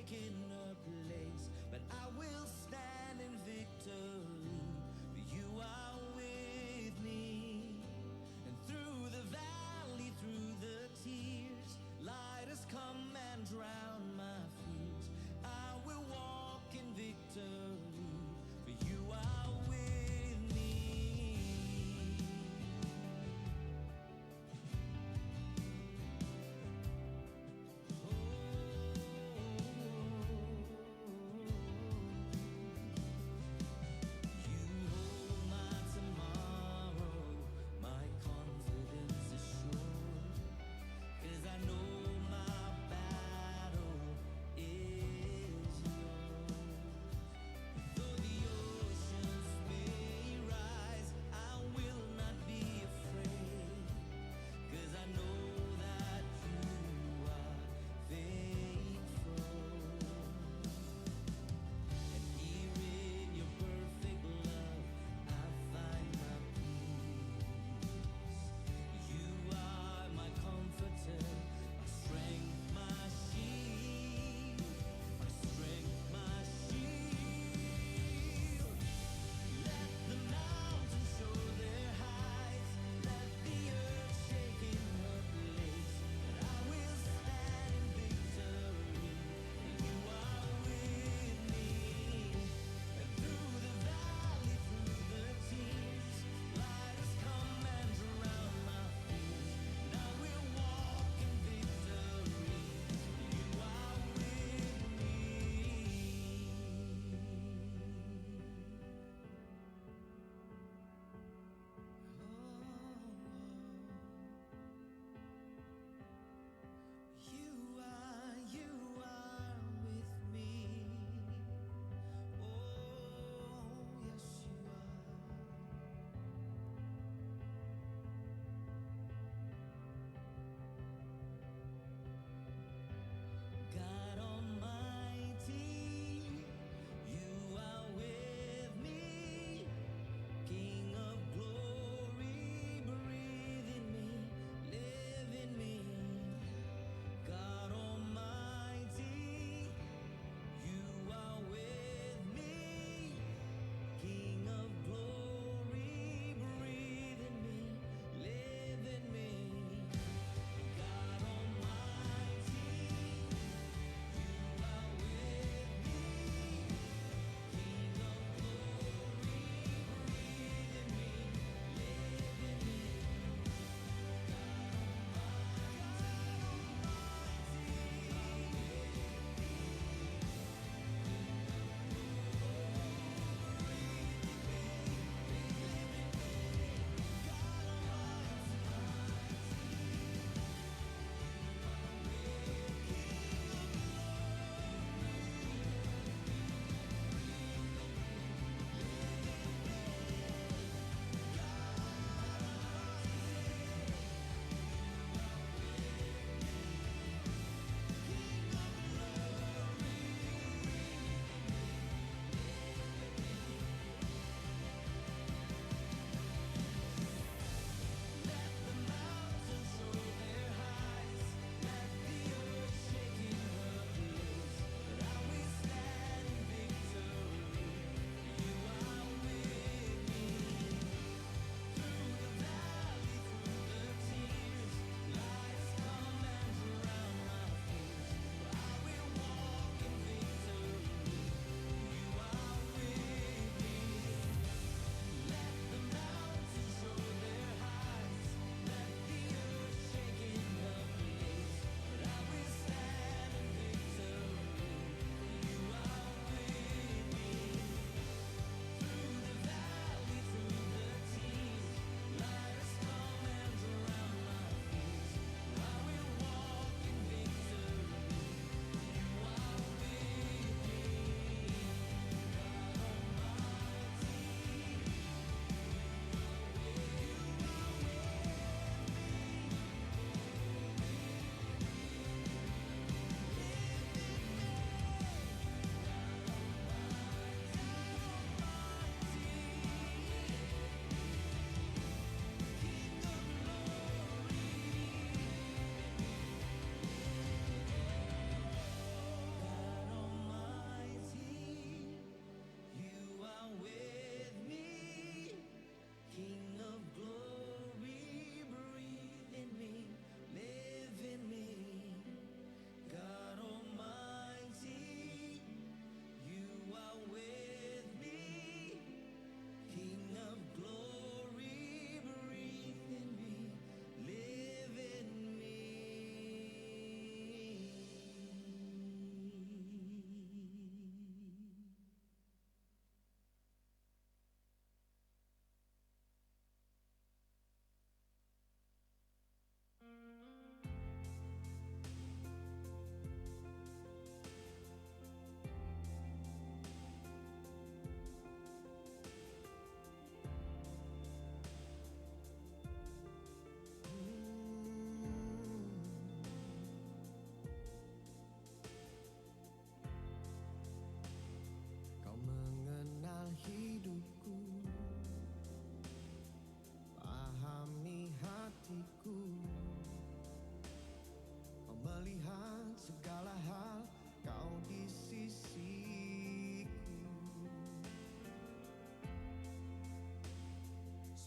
taken a place, but I will stand in victory, for you are with me. And through the valley, through the tears, light has come and drowned my fears. I will walk in victory, for you are with me. Oh,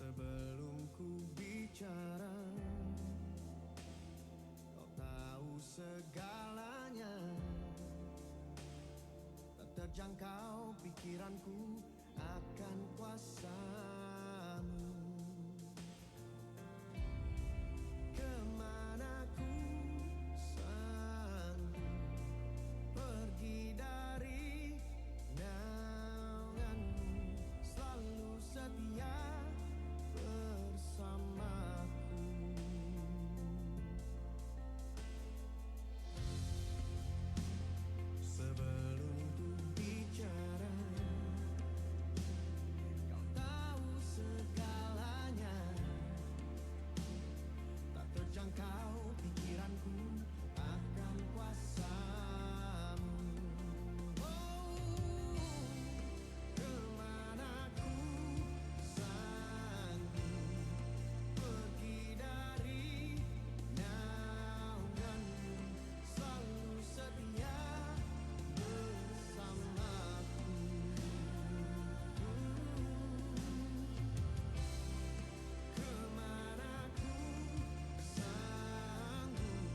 Sebelum ku bicara, kau tahu segalanya. Tak terjangkau pikiranku akan kuasamu. Kemana ku sanggup pergi dari naunganmu, selalu setia bersamaku. Sebelum ku bicara, kau tahu segalanya. Tak terjangkau pikiranku akan kuasamu. Oh, kemana ku sanggup pergi dari naunganmu, selalu setia bersamaku. Kemana ku sanggup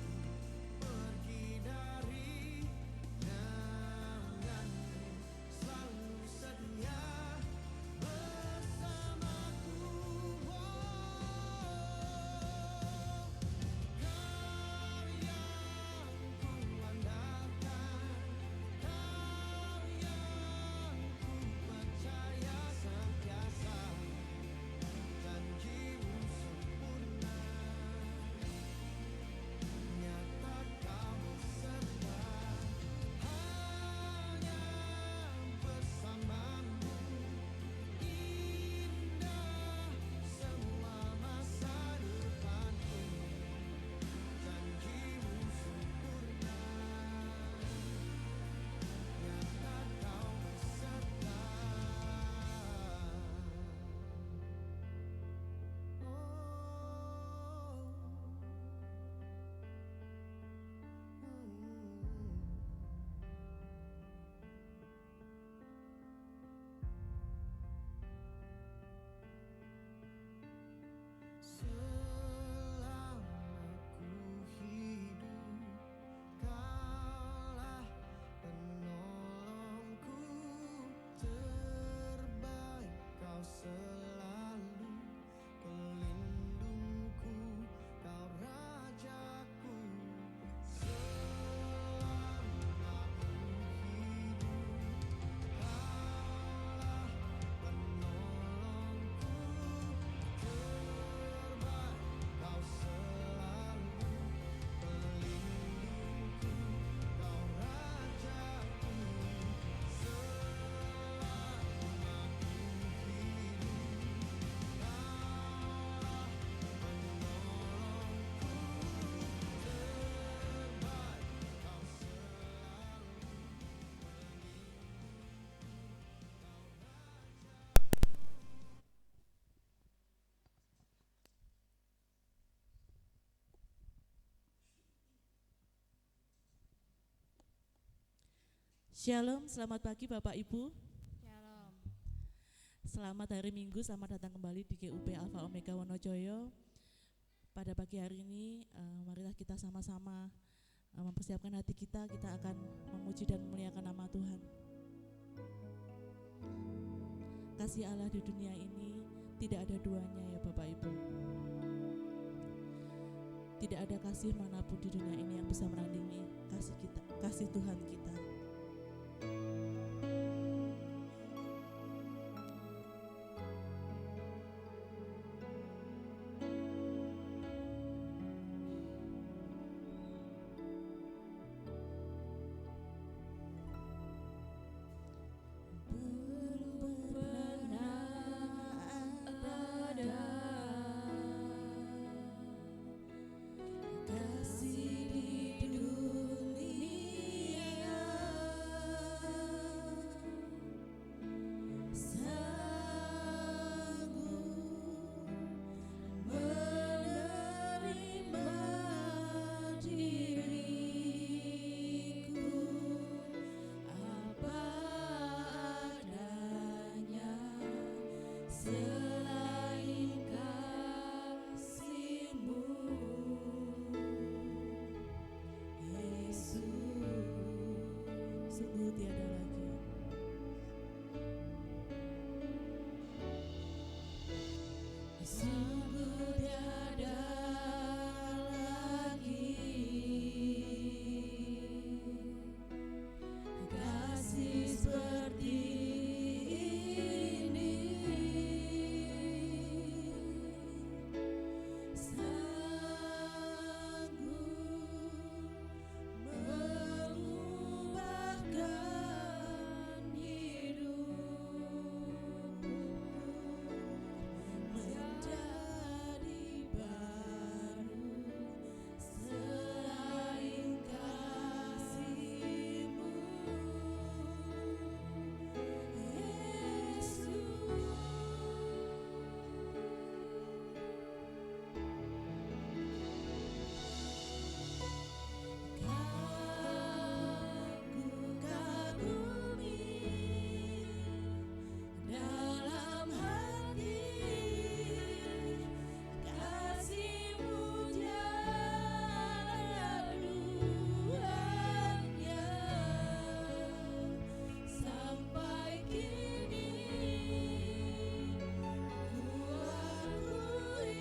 pergi dari naunganmu, selalu setia bersamaku. Kau yang ku andalkan, kau yang ku percaya sentiasa. Janjimu sempurna, nyata kau beserta. Hanya bersamamu indah semua masa depanku. Janjimu sempurna, nyata kau beserta. Selama ku hidup, kaulah penolongku terbaik. Kau selalu pelindungku, kau rajaku. Selama ku hidup, kaulah penolongku terbaik. Kau selalu pelindungku, kau rajaku. Selama ku hidup, kaulah penolongku terbaik. Kau selalu Shalom, selamat pagi Bapak Ibu. Shalom. Selamat hari Minggu, selamat datang kembali di GUP Alpha Omega Wonojoyo. Pada pagi hari ini, marilah kita sama-sama mempersiapkan hati kita akan memuji dan memuliakan nama Tuhan. Kasih Allah di dunia ini tidak ada duanya ya Bapak Ibu. Tidak ada kasih manapun di dunia ini yang bisa menandingi kasih Tuhan kita. Kasih di dunia sungguh tiada lagi. Sungguh tiada lagi kasih seperti ini, sanggup mengubahkan hidupku menjadi baru, selain kasih-Mu, Yesus. Ku kagumi dalam hati kasih-Mu tiada duanya, sampai kini ku akui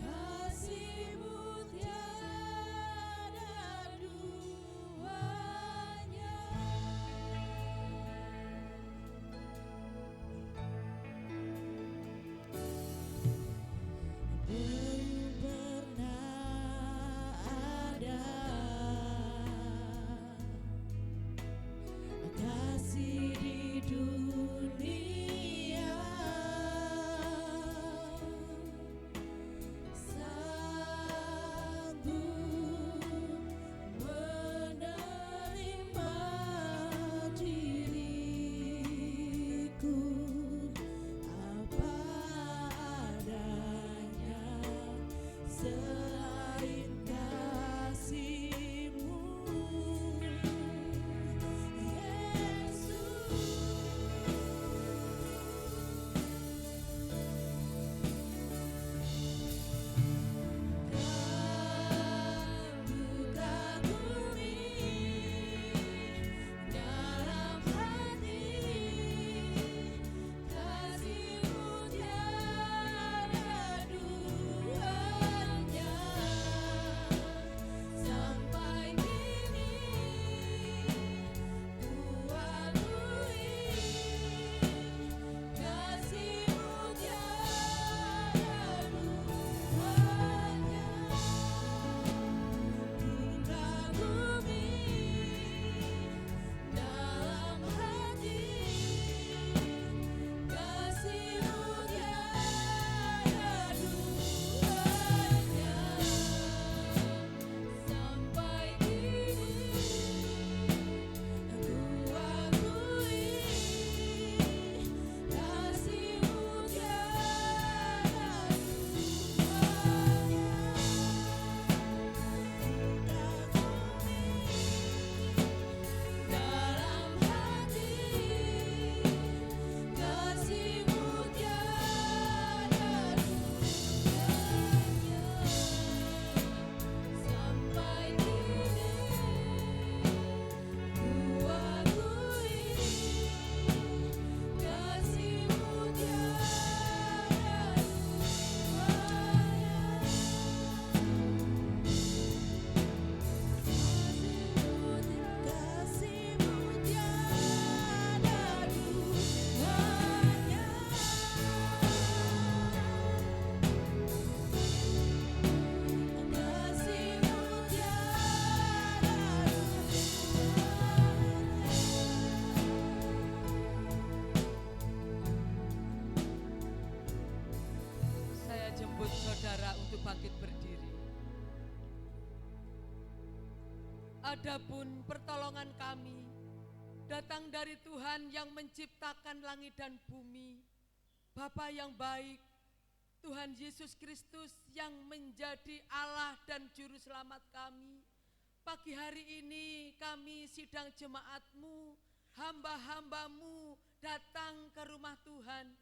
kasih-Mu tiada duanya. Belum pernah ada kasih di dunia sanggup menerima diriku apa adanya, selain kasih-Mu, Yesus. Ku kagumi dalam hati kasih-Mu tiada duanya, sampai kini ku akui kasih-Mu tiada duanya. Ku kagumi dalam hati kasih-Mu tiada duanya, sampai kini ku akui kasih-Mu tiada duanya. Dalam hati kasih-Mu tiada duanya, sampai kini ku akui kasih-Mu tiada kasih-Mu tiada duanya. Kasih-Mu tiada Saya jemput saudara untuk bangkit berdiri. Adapun pertolongan kami datang dari Tuhan yang menciptakan langit dan bumi, Bapa yang baik, Tuhan Yesus Kristus yang menjadi Allah dan Juru Selamat kami. Pagi hari ini kami sidang jemaat-Mu, hamba-hamba-Mu datang ke rumah Tuhan.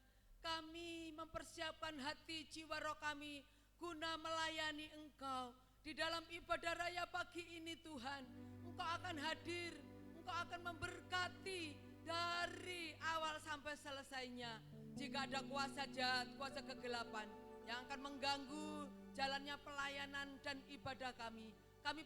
Kami mempersiapkan hati jiwa roh kami guna melayani Engkau. Di dalam ibadah raya pagi ini Tuhan, Engkau Engkau akan hadir, Engkau akan memberkati dari awal sampai selesainya. Jika ada kuasa jahat, kuasa kegelapan yang akan mengganggu jalannya pelayanan dan ibadah kami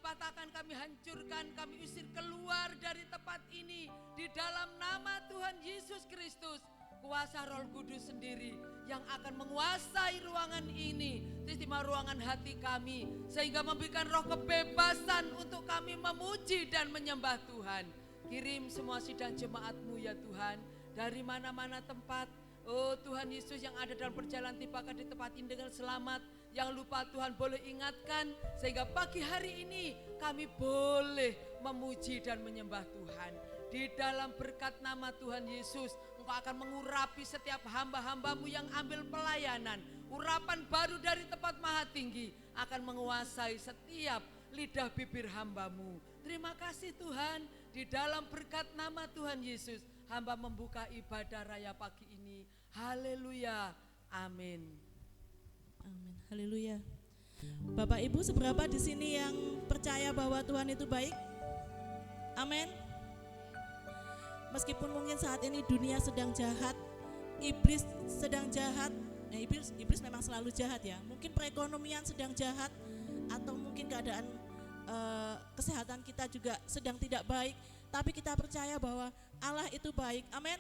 patahkan, kami hancurkan, kami usir keluar dari tempat ini di dalam nama Tuhan Yesus Kristus. Kuasa Roh Kudus sendiri yang akan menguasai ruangan ini, terutama ruangan hati kami, sehingga memberikan roh kebebasan untuk kami memuji dan menyembah Tuhan. Kirim semua sidang jemaat-Mu ya Tuhan, dari mana-mana tempat. Oh Tuhan Yesus, yang ada dalam perjalanan tibakan di tempat ini dengan selamat. Yang lupa Tuhan boleh ingatkan, sehingga pagi hari ini kami boleh memuji dan menyembah Tuhan. Di dalam berkat nama Tuhan Yesus, Engkau akan mengurapi setiap hamba-hamba-Mu yang ambil pelayanan. Urapan baru dari tempat maha tinggi akan menguasai setiap lidah bibir hamba-Mu. Terima kasih Tuhan, di dalam berkat nama Tuhan Yesus, hamba membuka ibadah raya pagi ini. Haleluya, amin. Amin. Haleluya. Bapak Ibu, seberapa di sini yang percaya bahwa Tuhan itu baik? Amin. Meskipun mungkin saat ini dunia sedang jahat, iblis sedang jahat. Iblis memang selalu jahat ya. Mungkin perekonomian sedang jahat, atau mungkin keadaan kesehatan kita juga sedang tidak baik. Tapi kita percaya bahwa Allah itu baik. Amin.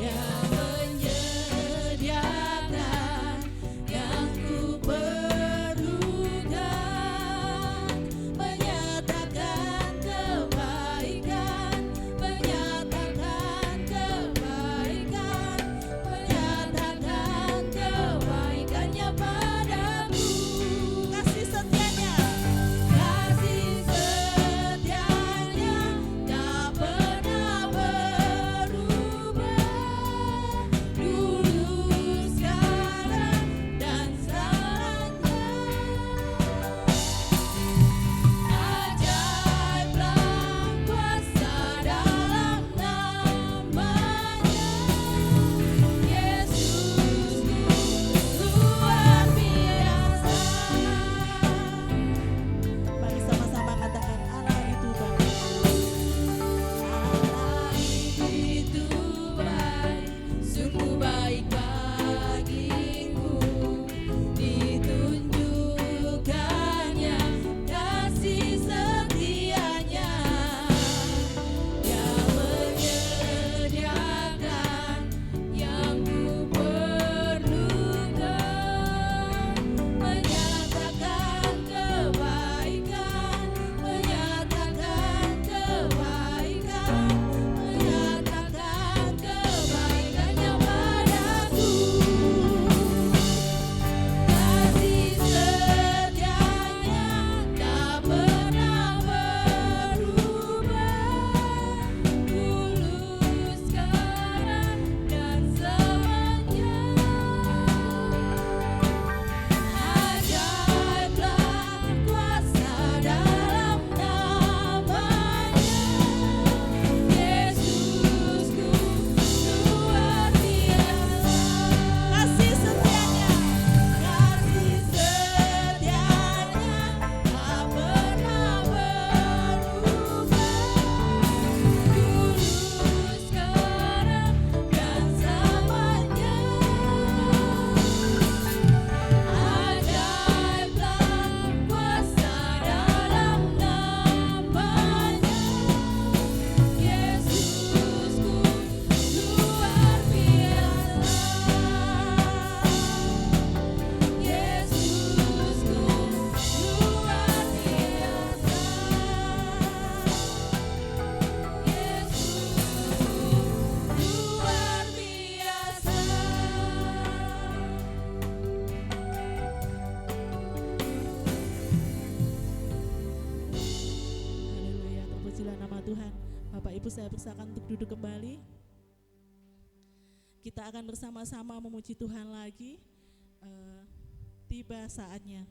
Yeah. Bapak Ibu saya persilakan untuk duduk kembali. Kita akan bersama-sama memuji Tuhan lagi. Tiba saatnya.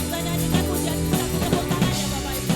Kita nyanyikan pujian kita, tepuk tangan ya Bapak Ibu.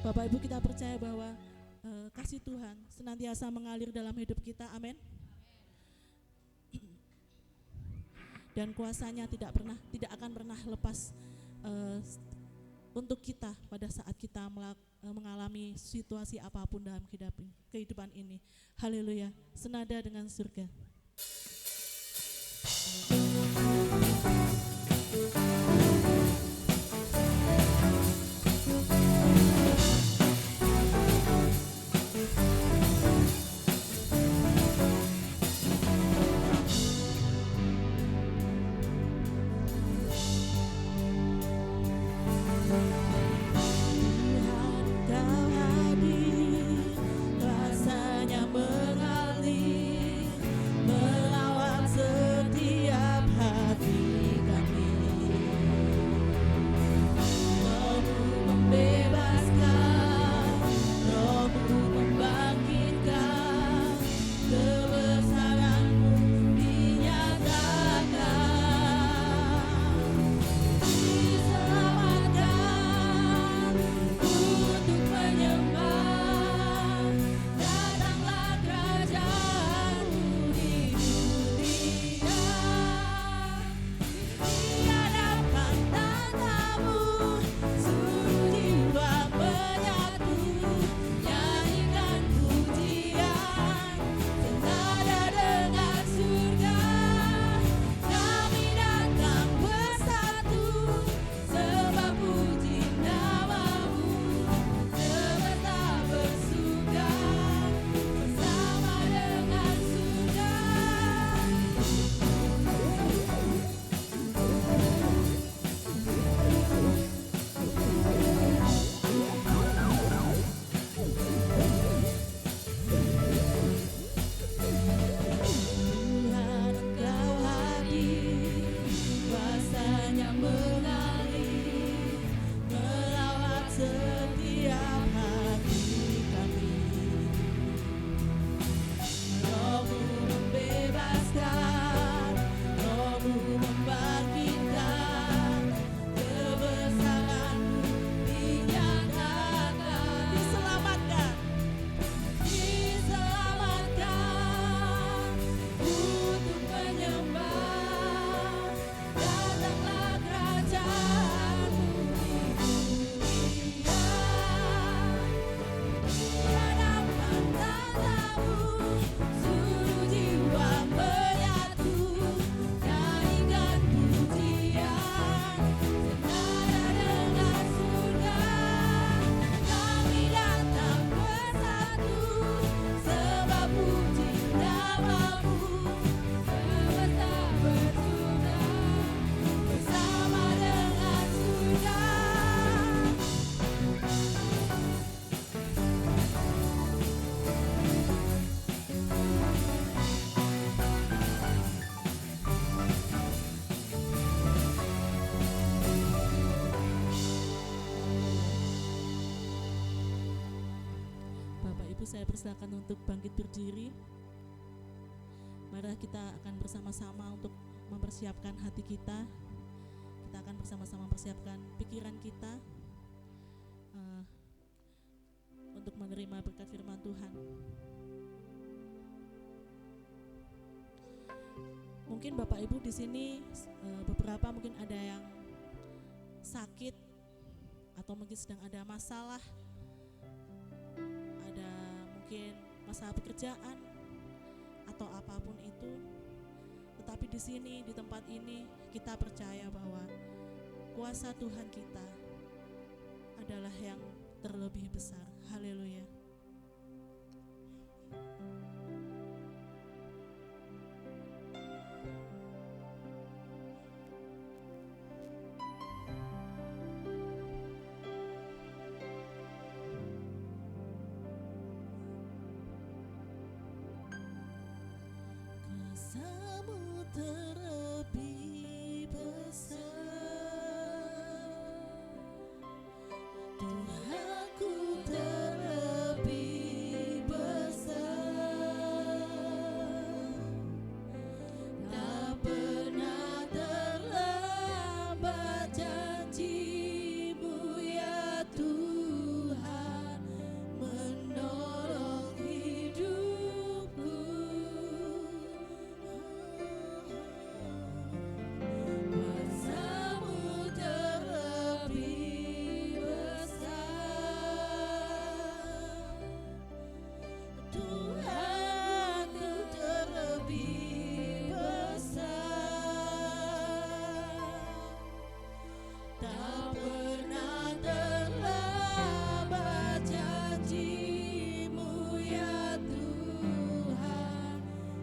Bapak Ibu kita percaya bahwa kasih Tuhan senantiasa mengalir dalam hidup kita, amin. Dan kuasanya tidak akan pernah lepas untuk kita pada saat kita mengalami situasi apapun dalam kehidupan ini. Haleluya, senada dengan surga. Ibu saya persilakan untuk bangkit berdiri. Mari kita akan bersama-sama untuk mempersiapkan hati kita. Kita akan bersama-sama mempersiapkan pikiran kita untuk menerima berkat firman Tuhan. Mungkin Bapak Ibu di sini beberapa mungkin ada yang sakit atau mungkin sedang ada masalah, ada mungkin masalah pekerjaan atau apapun itu. Tetapi di sini, di tempat ini, kita percaya bahwa kuasa Tuhan kita adalah yang terlebih besar. Haleluya. Kuasa-Mu terlebih besar, Tuhanku terlebih besar, tak pernah terlambat janji-Mu ya Tuhan, menolong hidupku. Kuasa-Mu terlebih besar, Tuhanku terlebih besar, tak pernah terlambat janji-Mu ya Tuhan,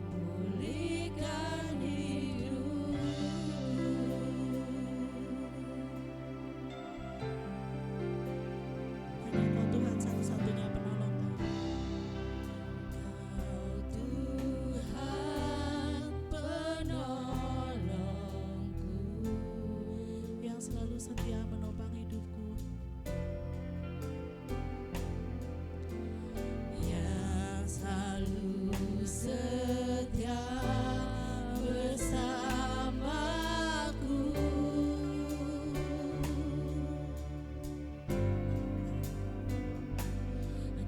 pulihkan hidupku. Hanya Kau Tuhan satu-satunya penolong kami. Kau Tuhan penolongku, yang selalu setia menopang hidupku, yang selalu setia bersamaku.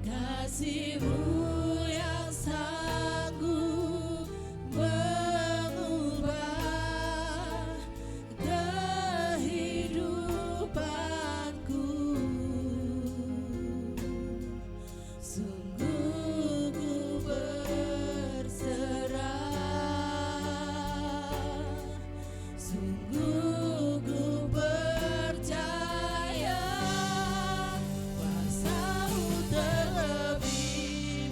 Kasih-Mu yang sanggup mengubah kehidupanku. Sungguh ku berserah, sungguh ku percaya, kuasa-Mu terlebih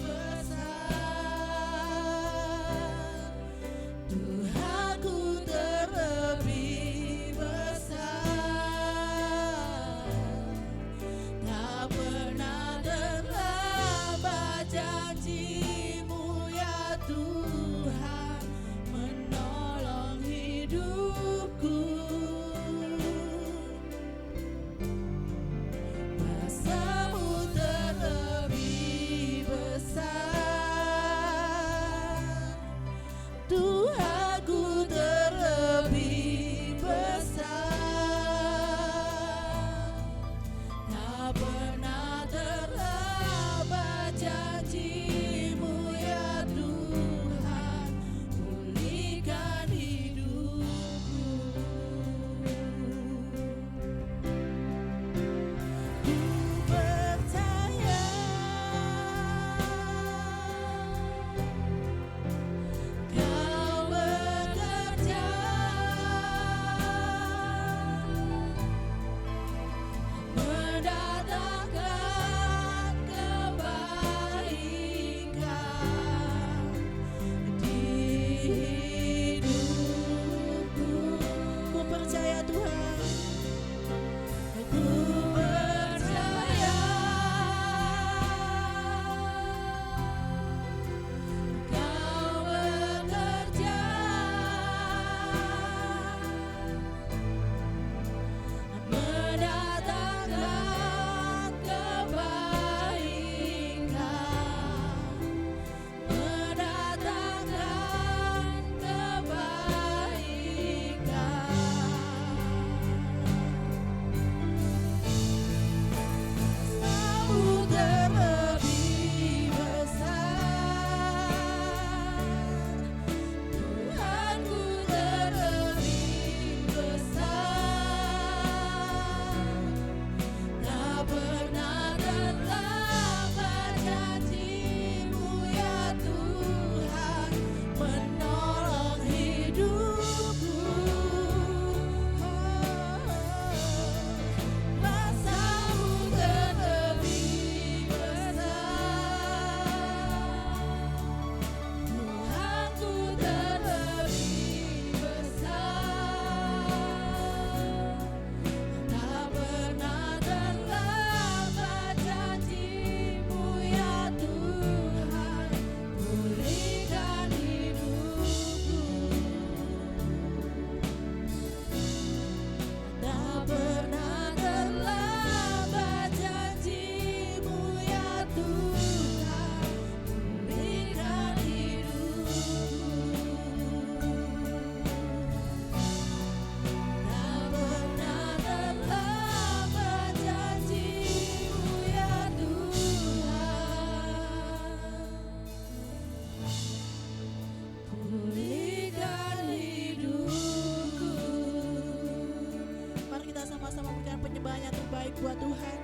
sama-sama memberikan penyembahan yang terbaik buat Tuhan,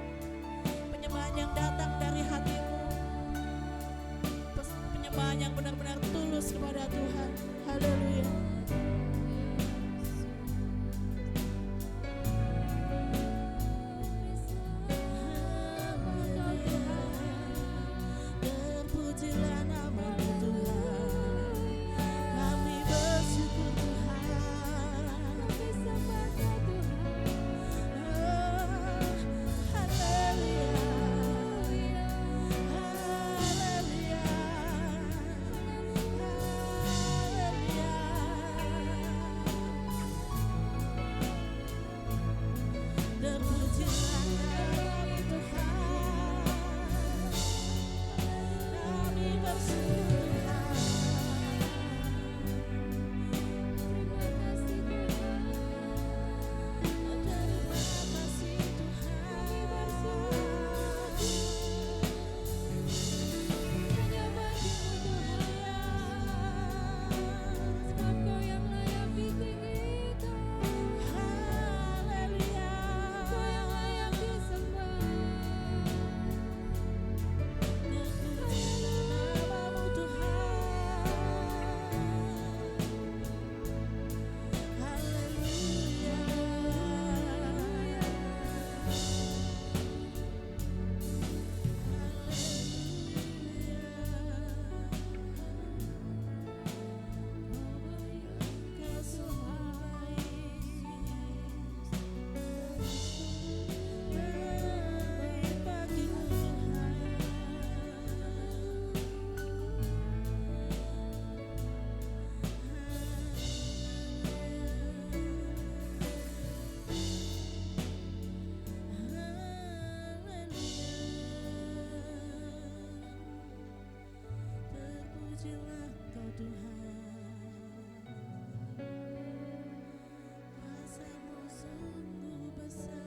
penyembahan yang datang dari hatimu, penyembahan yang benar-benar tulus kepada Tuhan. Haleluya. Terpujilah nama-Mu Tuhan, kami bersyukur Tuhan. Haleluya, haleluya, terpujilah nama Tuhan, kami bersyukur Tuhan. Terima kasih terpujilah Kau Tuhan, kuasa-Mu sungguh besar.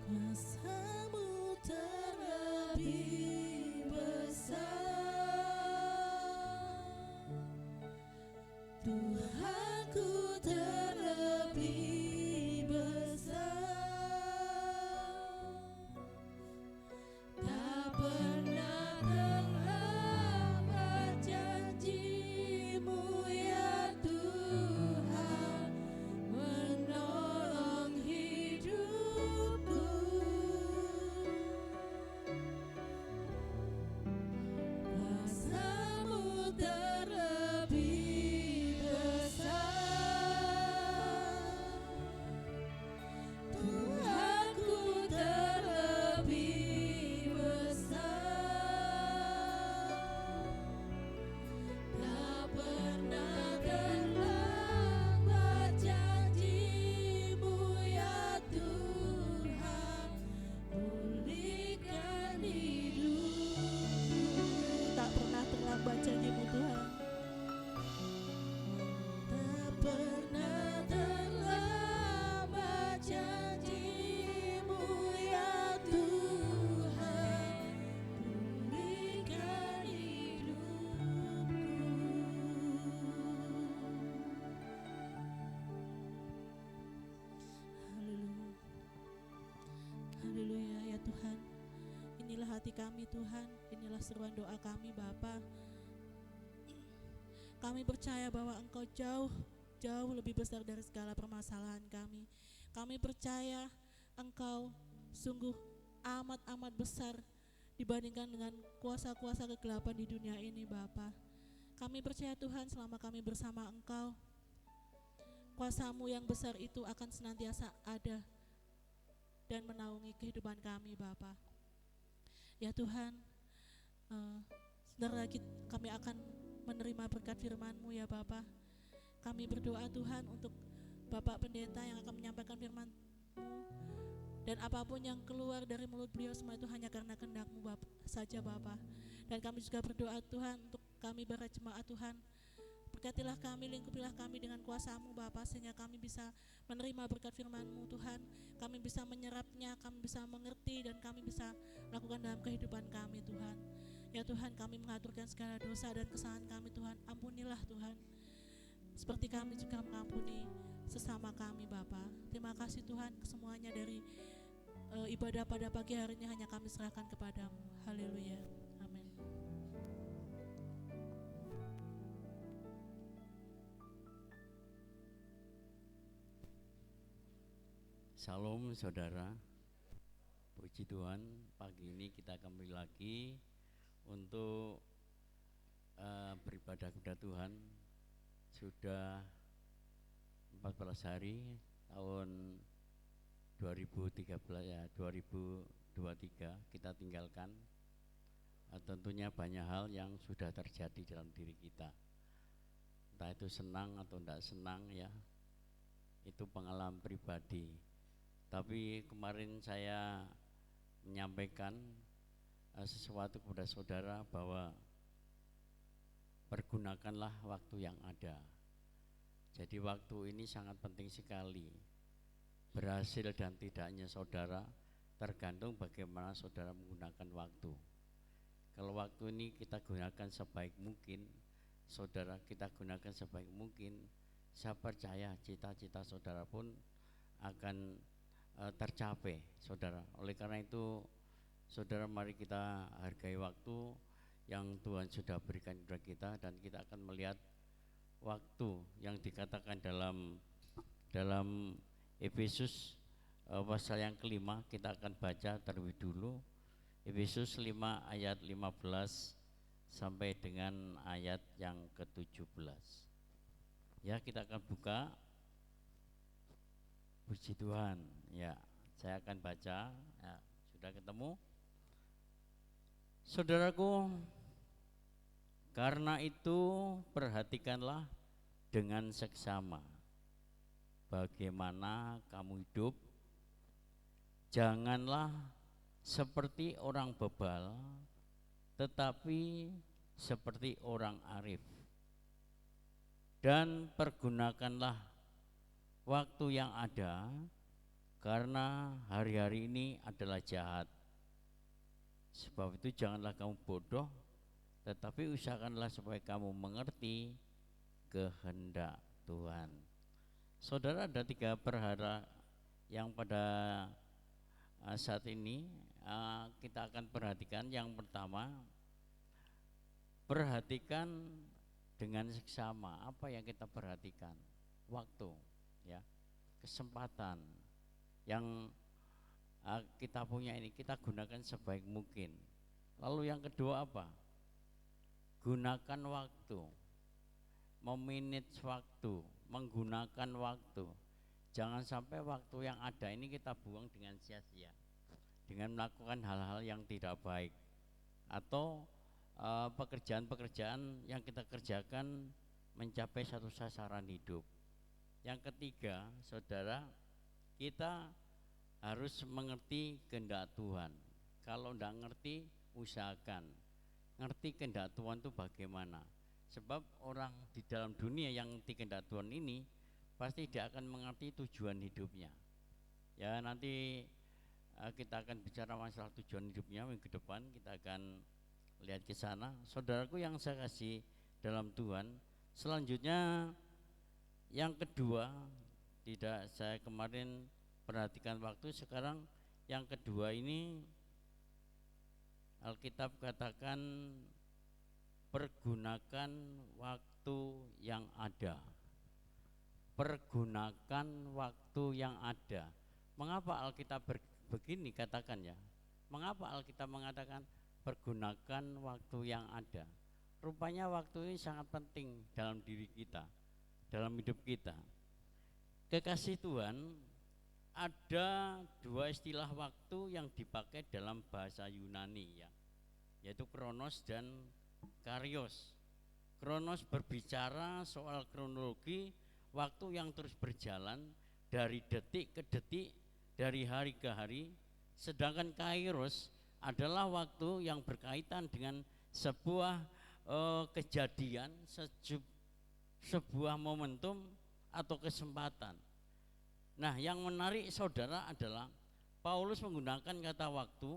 Kuasa-Mu terlebih besar, Tuhanku terlebih besar. Tak pernah terlambat janji-Mu ya Tuhan, menolong hidupku. Kuasa-Mu terlebih besar, Tuhanku terlebih besar. Tak pernah terlambat janji-Mu ya Tuhan, pulihkan hidupku. Tak pernah terlambat janji-Mu Tuhan. Tak pernah terlambat janji-Mu ya Tuhan, pulihkan hidupku. Haleluya. Haleluya ya Tuhan. Inilah hati kami Tuhan, inilah seruan doa kami Bapa. Kami percaya bahwa Engkau jauh lebih besar dari segala permasalahan kami. Kami percaya Engkau sungguh amat besar dibandingkan dengan kuasa-kuasa kegelapan di dunia ini Bapa. Kami percaya Tuhan, selama kami bersama Engkau, kuasa-Mu yang besar itu akan senantiasa ada dan menaungi kehidupan kami Bapa. Ya Tuhan, sebentar lagi kami akan menerima berkat firman-Mu ya Bapa. Kami berdoa Tuhan untuk Bapak Pendeta yang akan menyampaikan firman-Mu, dan apapun yang keluar dari mulut beliau semua itu hanya karena kehendak-Mu saja Bapa. Dan kami juga berdoa Tuhan untuk kami para jemaat Tuhan, berkatilah kami, lingkupilah kami dengan kuasa-Mu Bapa, sehingga kami bisa menerima berkat firman-Mu Tuhan. Kami bisa menyerapnya, kami bisa mengerti, dan kami bisa lakukan dalam kehidupan kami Tuhan. Ya Tuhan, kami mengaturkan segala dosa dan kesalahan kami Tuhan. Ampunilah Tuhan, seperti kami juga mengampuni sesama kami Bapa. Terima kasih Tuhan, semuanya dari ibadah pada pagi hari ini hanya kami serahkan kepadamu. Haleluya, amin. Shalom saudara, puji Tuhan, pagi ini kita kembali lagi untuk beribadah kepada Tuhan. Sudah 14 hari tahun 2013 ya, 2023 kita tinggalkan. Tentunya banyak hal yang sudah terjadi dalam diri kita, entah itu senang atau tidak senang ya, itu pengalaman pribadi. Tapi kemarin saya menyampaikan sesuatu kepada saudara bahwa pergunakanlah waktu yang ada. Jadi waktu ini sangat penting sekali. Berhasil dan tidaknya saudara tergantung bagaimana saudara menggunakan waktu. Kalau waktu ini kita gunakan sebaik mungkin, saudara kita gunakan sebaik mungkin, saya percaya cita-cita saudara pun akan tercapai saudara. Oleh karena itu saudara, mari kita hargai waktu yang Tuhan sudah berikan kepada kita, dan kita akan melihat waktu yang dikatakan dalam Efesus pasal yang kelima. Kita akan baca terlebih dulu Efesus 5 ayat 15 sampai dengan ayat yang ke-17. Ya, kita akan buka. Puji Tuhan. Ya, saya akan baca. Ya, sudah ketemu? Saudaraku, karena itu perhatikanlah dengan seksama bagaimana kamu hidup. Janganlah seperti orang bebal, tetapi seperti orang arif. Dan pergunakanlah waktu yang ada, karena hari-hari ini adalah jahat. Sebab itu janganlah kamu bodoh, tetapi usahakanlah supaya kamu mengerti kehendak Tuhan. Saudara, ada 3 perhara yang pada saat ini kita akan perhatikan. Yang pertama, perhatikan dengan seksama. Apa yang kita perhatikan? Waktu, ya, kesempatan yang kita punya ini kita gunakan sebaik mungkin. Lalu yang kedua apa? Gunakan waktu, memanage waktu, menggunakan waktu. Jangan sampai waktu yang ada ini kita buang dengan sia-sia, dengan melakukan hal-hal yang tidak baik, atau pekerjaan-pekerjaan yang kita kerjakan mencapai satu sasaran hidup. Yang ketiga, saudara, kita harus mengerti kehendak Tuhan. Kalau tidak ngerti, usahakan ngerti kehendak Tuhan itu bagaimana. Sebab orang di dalam dunia yang ngerti kehendak Tuhan ini pasti dia akan mengerti tujuan hidupnya. Ya, nanti kita akan bicara masalah tujuan hidupnya minggu depan, kita akan lihat ke sana. Saudaraku yang saya kasih dalam Tuhan, selanjutnya yang kedua, tidak saya kemarin perhatikan waktu, sekarang yang kedua ini Alkitab katakan pergunakan waktu yang ada. Pergunakan waktu yang ada. Mengapa Alkitab begini katakan ya? Mengapa Alkitab mengatakan pergunakan waktu yang ada? Rupanya waktu ini sangat penting dalam diri kita, dalam hidup kita. Kekasih Tuhan, ada 2 istilah waktu yang dipakai dalam bahasa Yunani ya, yaitu kronos dan karios. Kronos berbicara soal kronologi, waktu yang terus berjalan dari detik ke detik, dari hari ke hari. Sedangkan kairos adalah waktu yang berkaitan dengan sebuah kejadian, sebuah momentum atau kesempatan. Nah, yang menarik saudara adalah Paulus menggunakan kata waktu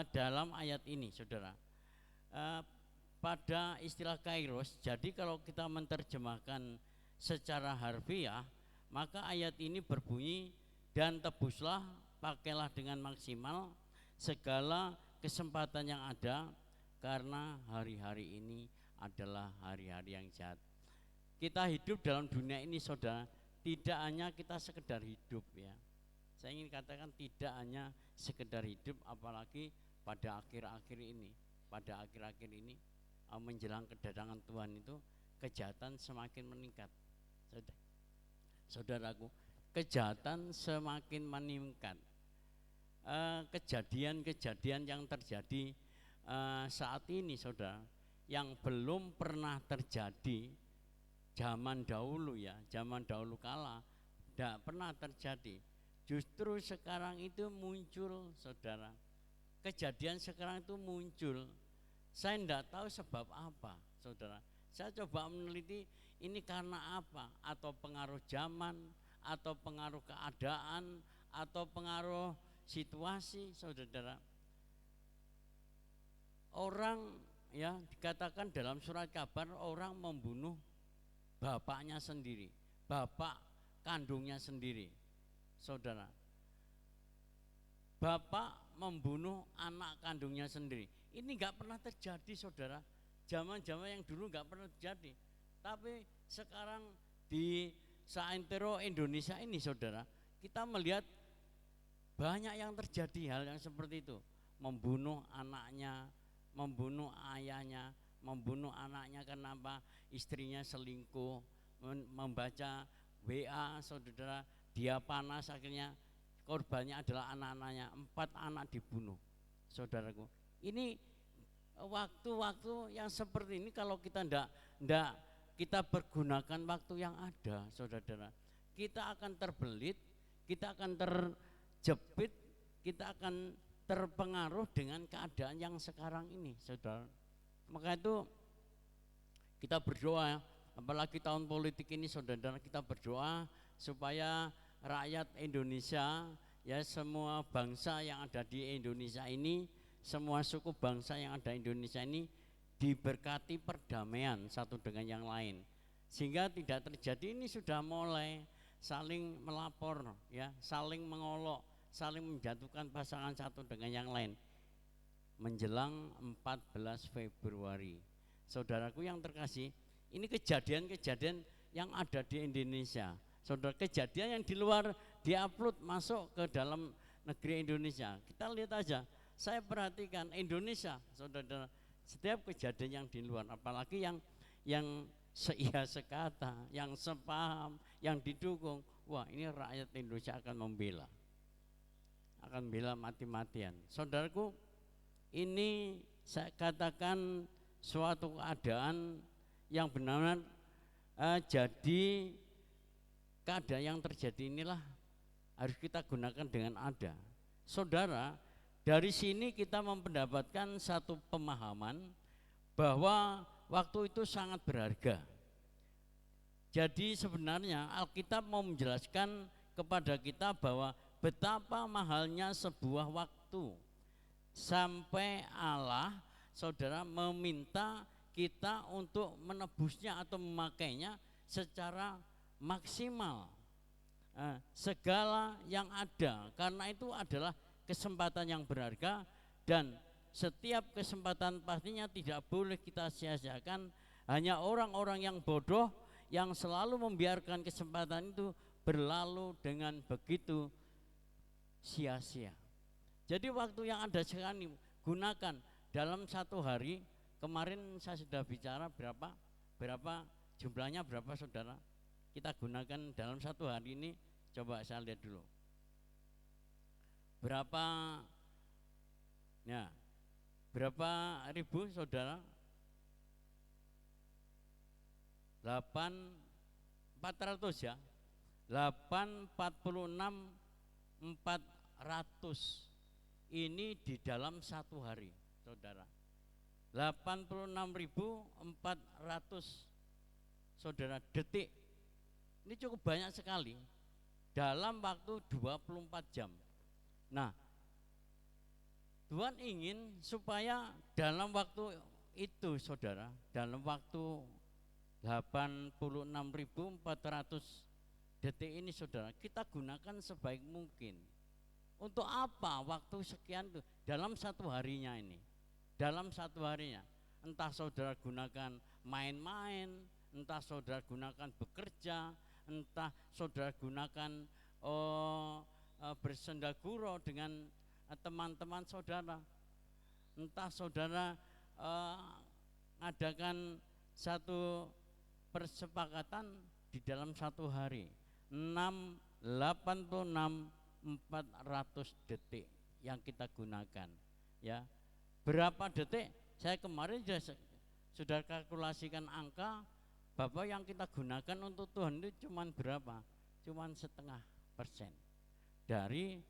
dalam ayat ini, saudara. eh, pada istilah kairos. Jadi kalau kita menerjemahkan secara harfiah, maka ayat ini berbunyi, dan tebuslah, pakailah dengan maksimal segala kesempatan yang ada, karena hari-hari ini adalah hari-hari yang jahat. Kita hidup dalam dunia ini, saudara, tidak hanya kita sekedar hidup ya. Saya ingin katakan tidak hanya sekedar hidup, apalagi pada akhir-akhir ini. Pada akhir-akhir ini menjelang kedatangan Tuhan itu kejahatan semakin meningkat. Saudaraku, kejahatan semakin meningkat. Kejadian-kejadian yang terjadi saat ini, saudara, yang belum pernah terjadi zaman dahulu ya, zaman dahulu kala tidak pernah terjadi. Justru sekarang itu muncul, saudara. Kejadian sekarang itu muncul. Saya tidak tahu sebab apa, saudara. Saya coba meneliti ini karena apa, atau pengaruh zaman, atau pengaruh keadaan, atau pengaruh situasi, saudara. Orang ya dikatakan dalam surat kabar, orang membunuh bapaknya sendiri, bapak kandungnya sendiri, saudara. Bapak membunuh anak kandungnya sendiri. Ini nggak pernah terjadi, saudara. Zaman-zaman yang dulu nggak pernah terjadi. Tapi sekarang di seantero Indonesia ini, saudara, kita melihat banyak yang terjadi hal yang seperti itu. Membunuh anaknya, membunuh ayahnya, membunuh anaknya kenapa istrinya selingkuh, membaca WA, saudara, dia panas, akhirnya korbannya adalah anak-anaknya. 4 anak dibunuh, saudaraku. Ini waktu-waktu yang seperti ini kalau kita ndak kita pergunakan waktu yang ada, saudara, kita akan terbelit, kita akan terjepit, kita akan terpengaruh dengan keadaan yang sekarang ini, saudara. Maka itu kita berdoa, apalagi tahun politik ini, saudara, kita berdoa supaya rakyat Indonesia, ya semua bangsa yang ada di Indonesia ini, semua suku bangsa yang ada di Indonesia ini diberkati perdamaian satu dengan yang lain, sehingga tidak terjadi ini sudah mulai saling melapor, ya, saling mengolok, saling menjatuhkan pasangan satu dengan yang lain menjelang 14 Februari. Saudaraku yang terkasih, ini kejadian-kejadian yang ada di Indonesia. Saudara, kejadian yang di luar diupload masuk ke dalam negeri Indonesia. Kita lihat aja, saya perhatikan Indonesia, saudara, setiap kejadian yang di luar, apalagi yang seia sekata, yang sepaham, yang didukung, wah ini rakyat Indonesia akan membela mati-matian. Saudaraku, ini saya katakan suatu keadaan yang benar-benar jadi keadaan yang terjadi inilah harus kita gunakan dengan ada. Saudara, dari sini kita mendapatkan satu pemahaman bahwa waktu itu sangat berharga. Jadi sebenarnya Alkitab mau menjelaskan kepada kita bahwa betapa mahalnya sebuah waktu, sampai Allah, saudara, meminta kita untuk menebusnya atau memakainya secara maksimal. Segala yang ada, karena itu adalah kesempatan yang berharga, dan setiap kesempatan pastinya tidak boleh kita sia-siakan. Hanya orang-orang yang bodoh yang selalu membiarkan kesempatan itu berlalu dengan begitu sia-sia. Jadi waktu yang ada sekarang ini gunakan dalam satu hari. Kemarin saya sudah bicara berapa jumlahnya, berapa, saudara, kita gunakan dalam satu hari ini. Coba saya lihat dulu berapa ribu, saudara? 400 ya, 400 ini di dalam satu hari, saudara. 86.400, saudara, detik. Ini cukup banyak sekali dalam waktu 24 jam. Nah, Tuhan ingin supaya dalam waktu itu saudara, dalam waktu 86.400 detik ini saudara, kita gunakan sebaik mungkin. Untuk apa waktu sekian itu dalam satu harinya ini? Dalam satu harinya, entah saudara gunakan main-main, entah saudara gunakan bekerja, entah saudara gunakan bersendagurau dengan teman-teman saudara, entah saudara adakan satu persepakatan di dalam satu hari 400 detik yang kita gunakan, ya. Berapa detik? Saya kemarin sudah kalkulasikan angka, Bapak, yang kita gunakan untuk Tuhan itu cuman berapa? Cuman 0,5% dari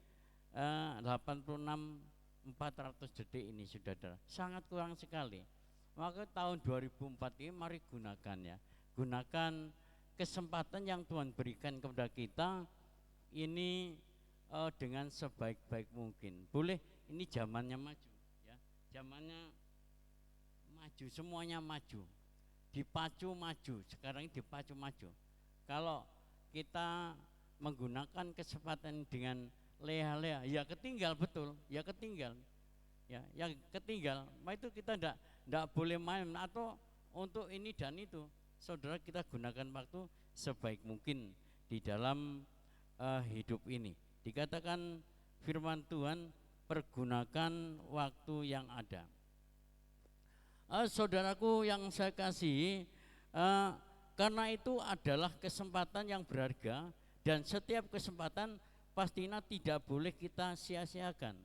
86.400 detik ini, saudara. Sangat kurang sekali. Maka tahun 2004 ini mari gunakan, ya. Gunakan kesempatan yang Tuhan berikan kepada kita ini dengan sebaik-baik mungkin. Boleh, ini zamannya maju, ya. Zamannya maju, semuanya maju. Dipacu maju, sekarang ini dipacu maju. Kalau kita menggunakan kesempatan dengan leha-leha, ya ketinggal, betul, ya ketinggal. Ya ketinggal. Itu kita enggak boleh main atau untuk ini dan itu. Saudara, kita gunakan waktu sebaik mungkin di dalam hidup ini. Dikatakan firman Tuhan, pergunakan waktu yang ada. Saudaraku yang saya kasihi, karena itu adalah kesempatan yang berharga, dan setiap kesempatan pastinya tidak boleh kita sia-siakan.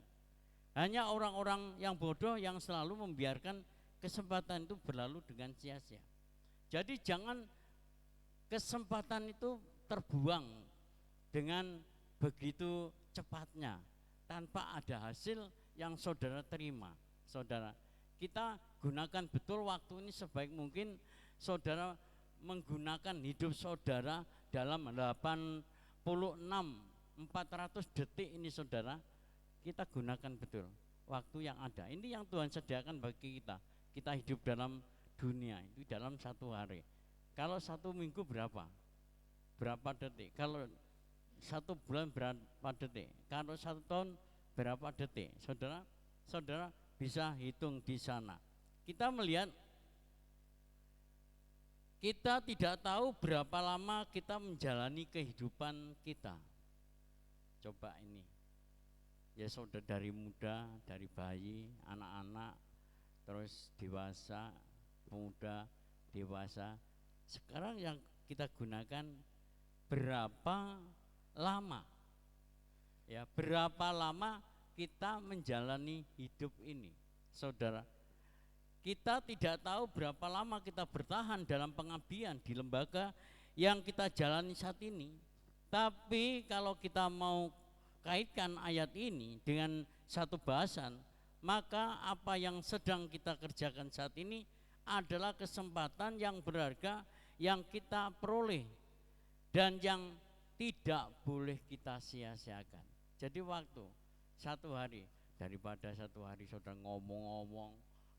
Hanya orang-orang yang bodoh yang selalu membiarkan kesempatan itu berlalu dengan sia-sia. Jadi jangan kesempatan itu terbuang dengan begitu cepatnya tanpa ada hasil yang saudara terima. Saudara, kita gunakan betul waktu ini sebaik mungkin. Saudara menggunakan hidup saudara dalam 86.400 detik ini, saudara, kita gunakan betul waktu yang ada. Ini yang Tuhan sediakan bagi kita. Kita hidup dalam dunia itu dalam satu hari. Kalau satu minggu berapa detik? Kalau satu bulan berapa detik? Kalau satu tahun berapa detik? Saudara bisa hitung di sana. Kita melihat, kita tidak tahu berapa lama kita menjalani kehidupan kita. Coba ini, ya saudara, dari muda, dari bayi, anak-anak, terus dewasa, muda, dewasa. Sekarang yang kita gunakan berapa lama? Ya, berapa lama kita menjalani hidup ini, saudara? Kita tidak tahu berapa lama kita bertahan dalam pengabdian di lembaga yang kita jalani saat ini. Tapi kalau kita mau kaitkan ayat ini dengan satu bahasan, maka apa yang sedang kita kerjakan saat ini adalah kesempatan yang berharga yang kita peroleh dan yang tidak boleh kita sia-siakan. Jadi waktu satu hari, daripada satu hari saudara ngomong-ngomong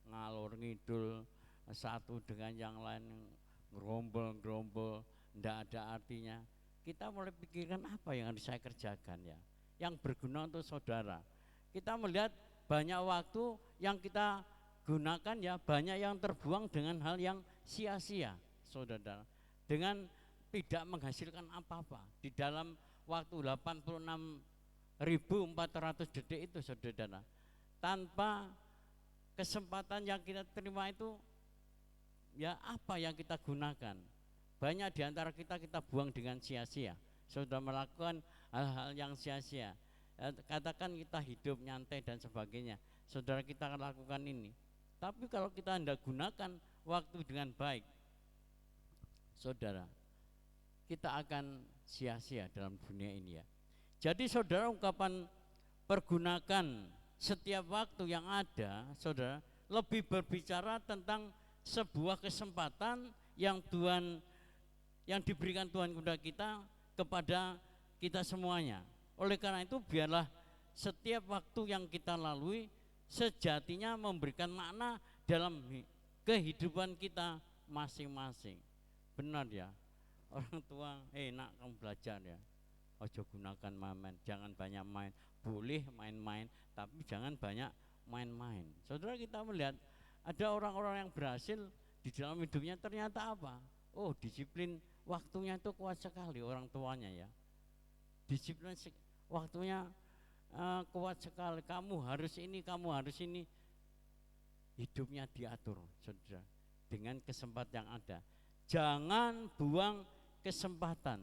ngalor ngidul satu dengan yang lain, gerombol-gerombol, ndak ada artinya. Kita mulai pikirkan apa yang harus saya kerjakan, ya, yang berguna untuk saudara. Kita melihat banyak waktu yang kita gunakan, ya, banyak yang terbuang dengan hal yang sia-sia, saudara, dengan tidak menghasilkan apa-apa di dalam waktu 86.400 detik itu, saudara. Tanpa kesempatan yang kita terima itu, ya, apa yang kita gunakan? Banyak di antara kita buang dengan sia-sia. Sudah melakukan hal-hal yang sia-sia. Katakan kita hidup nyantai dan sebagainya, saudara, kita akan lakukan ini. Tapi kalau kita tidak gunakan waktu dengan baik, saudara, kita akan sia-sia dalam dunia ini, ya. Jadi saudara, ungkapan pergunakan setiap waktu yang ada, saudara, lebih berbicara tentang sebuah kesempatan yang diberikan Tuhan kepada kita semuanya. Oleh karena itu, biarlah setiap waktu yang kita lalui sejatinya memberikan makna dalam kehidupan kita masing-masing. Benar ya, orang tua, nak kamu belajar ya, ojo gunakan main, jangan banyak main. Boleh main-main, tapi jangan banyak main-main. Saudara, kita melihat ada orang-orang yang berhasil di dalam hidupnya ternyata apa? Oh, disiplin waktunya itu kuat sekali orang tuanya ya. Disiplin waktunya kuat sekali. Kamu harus ini, kamu harus ini. Hidupnya diatur, saudara, dengan kesempatan yang ada. Jangan buang kesempatan,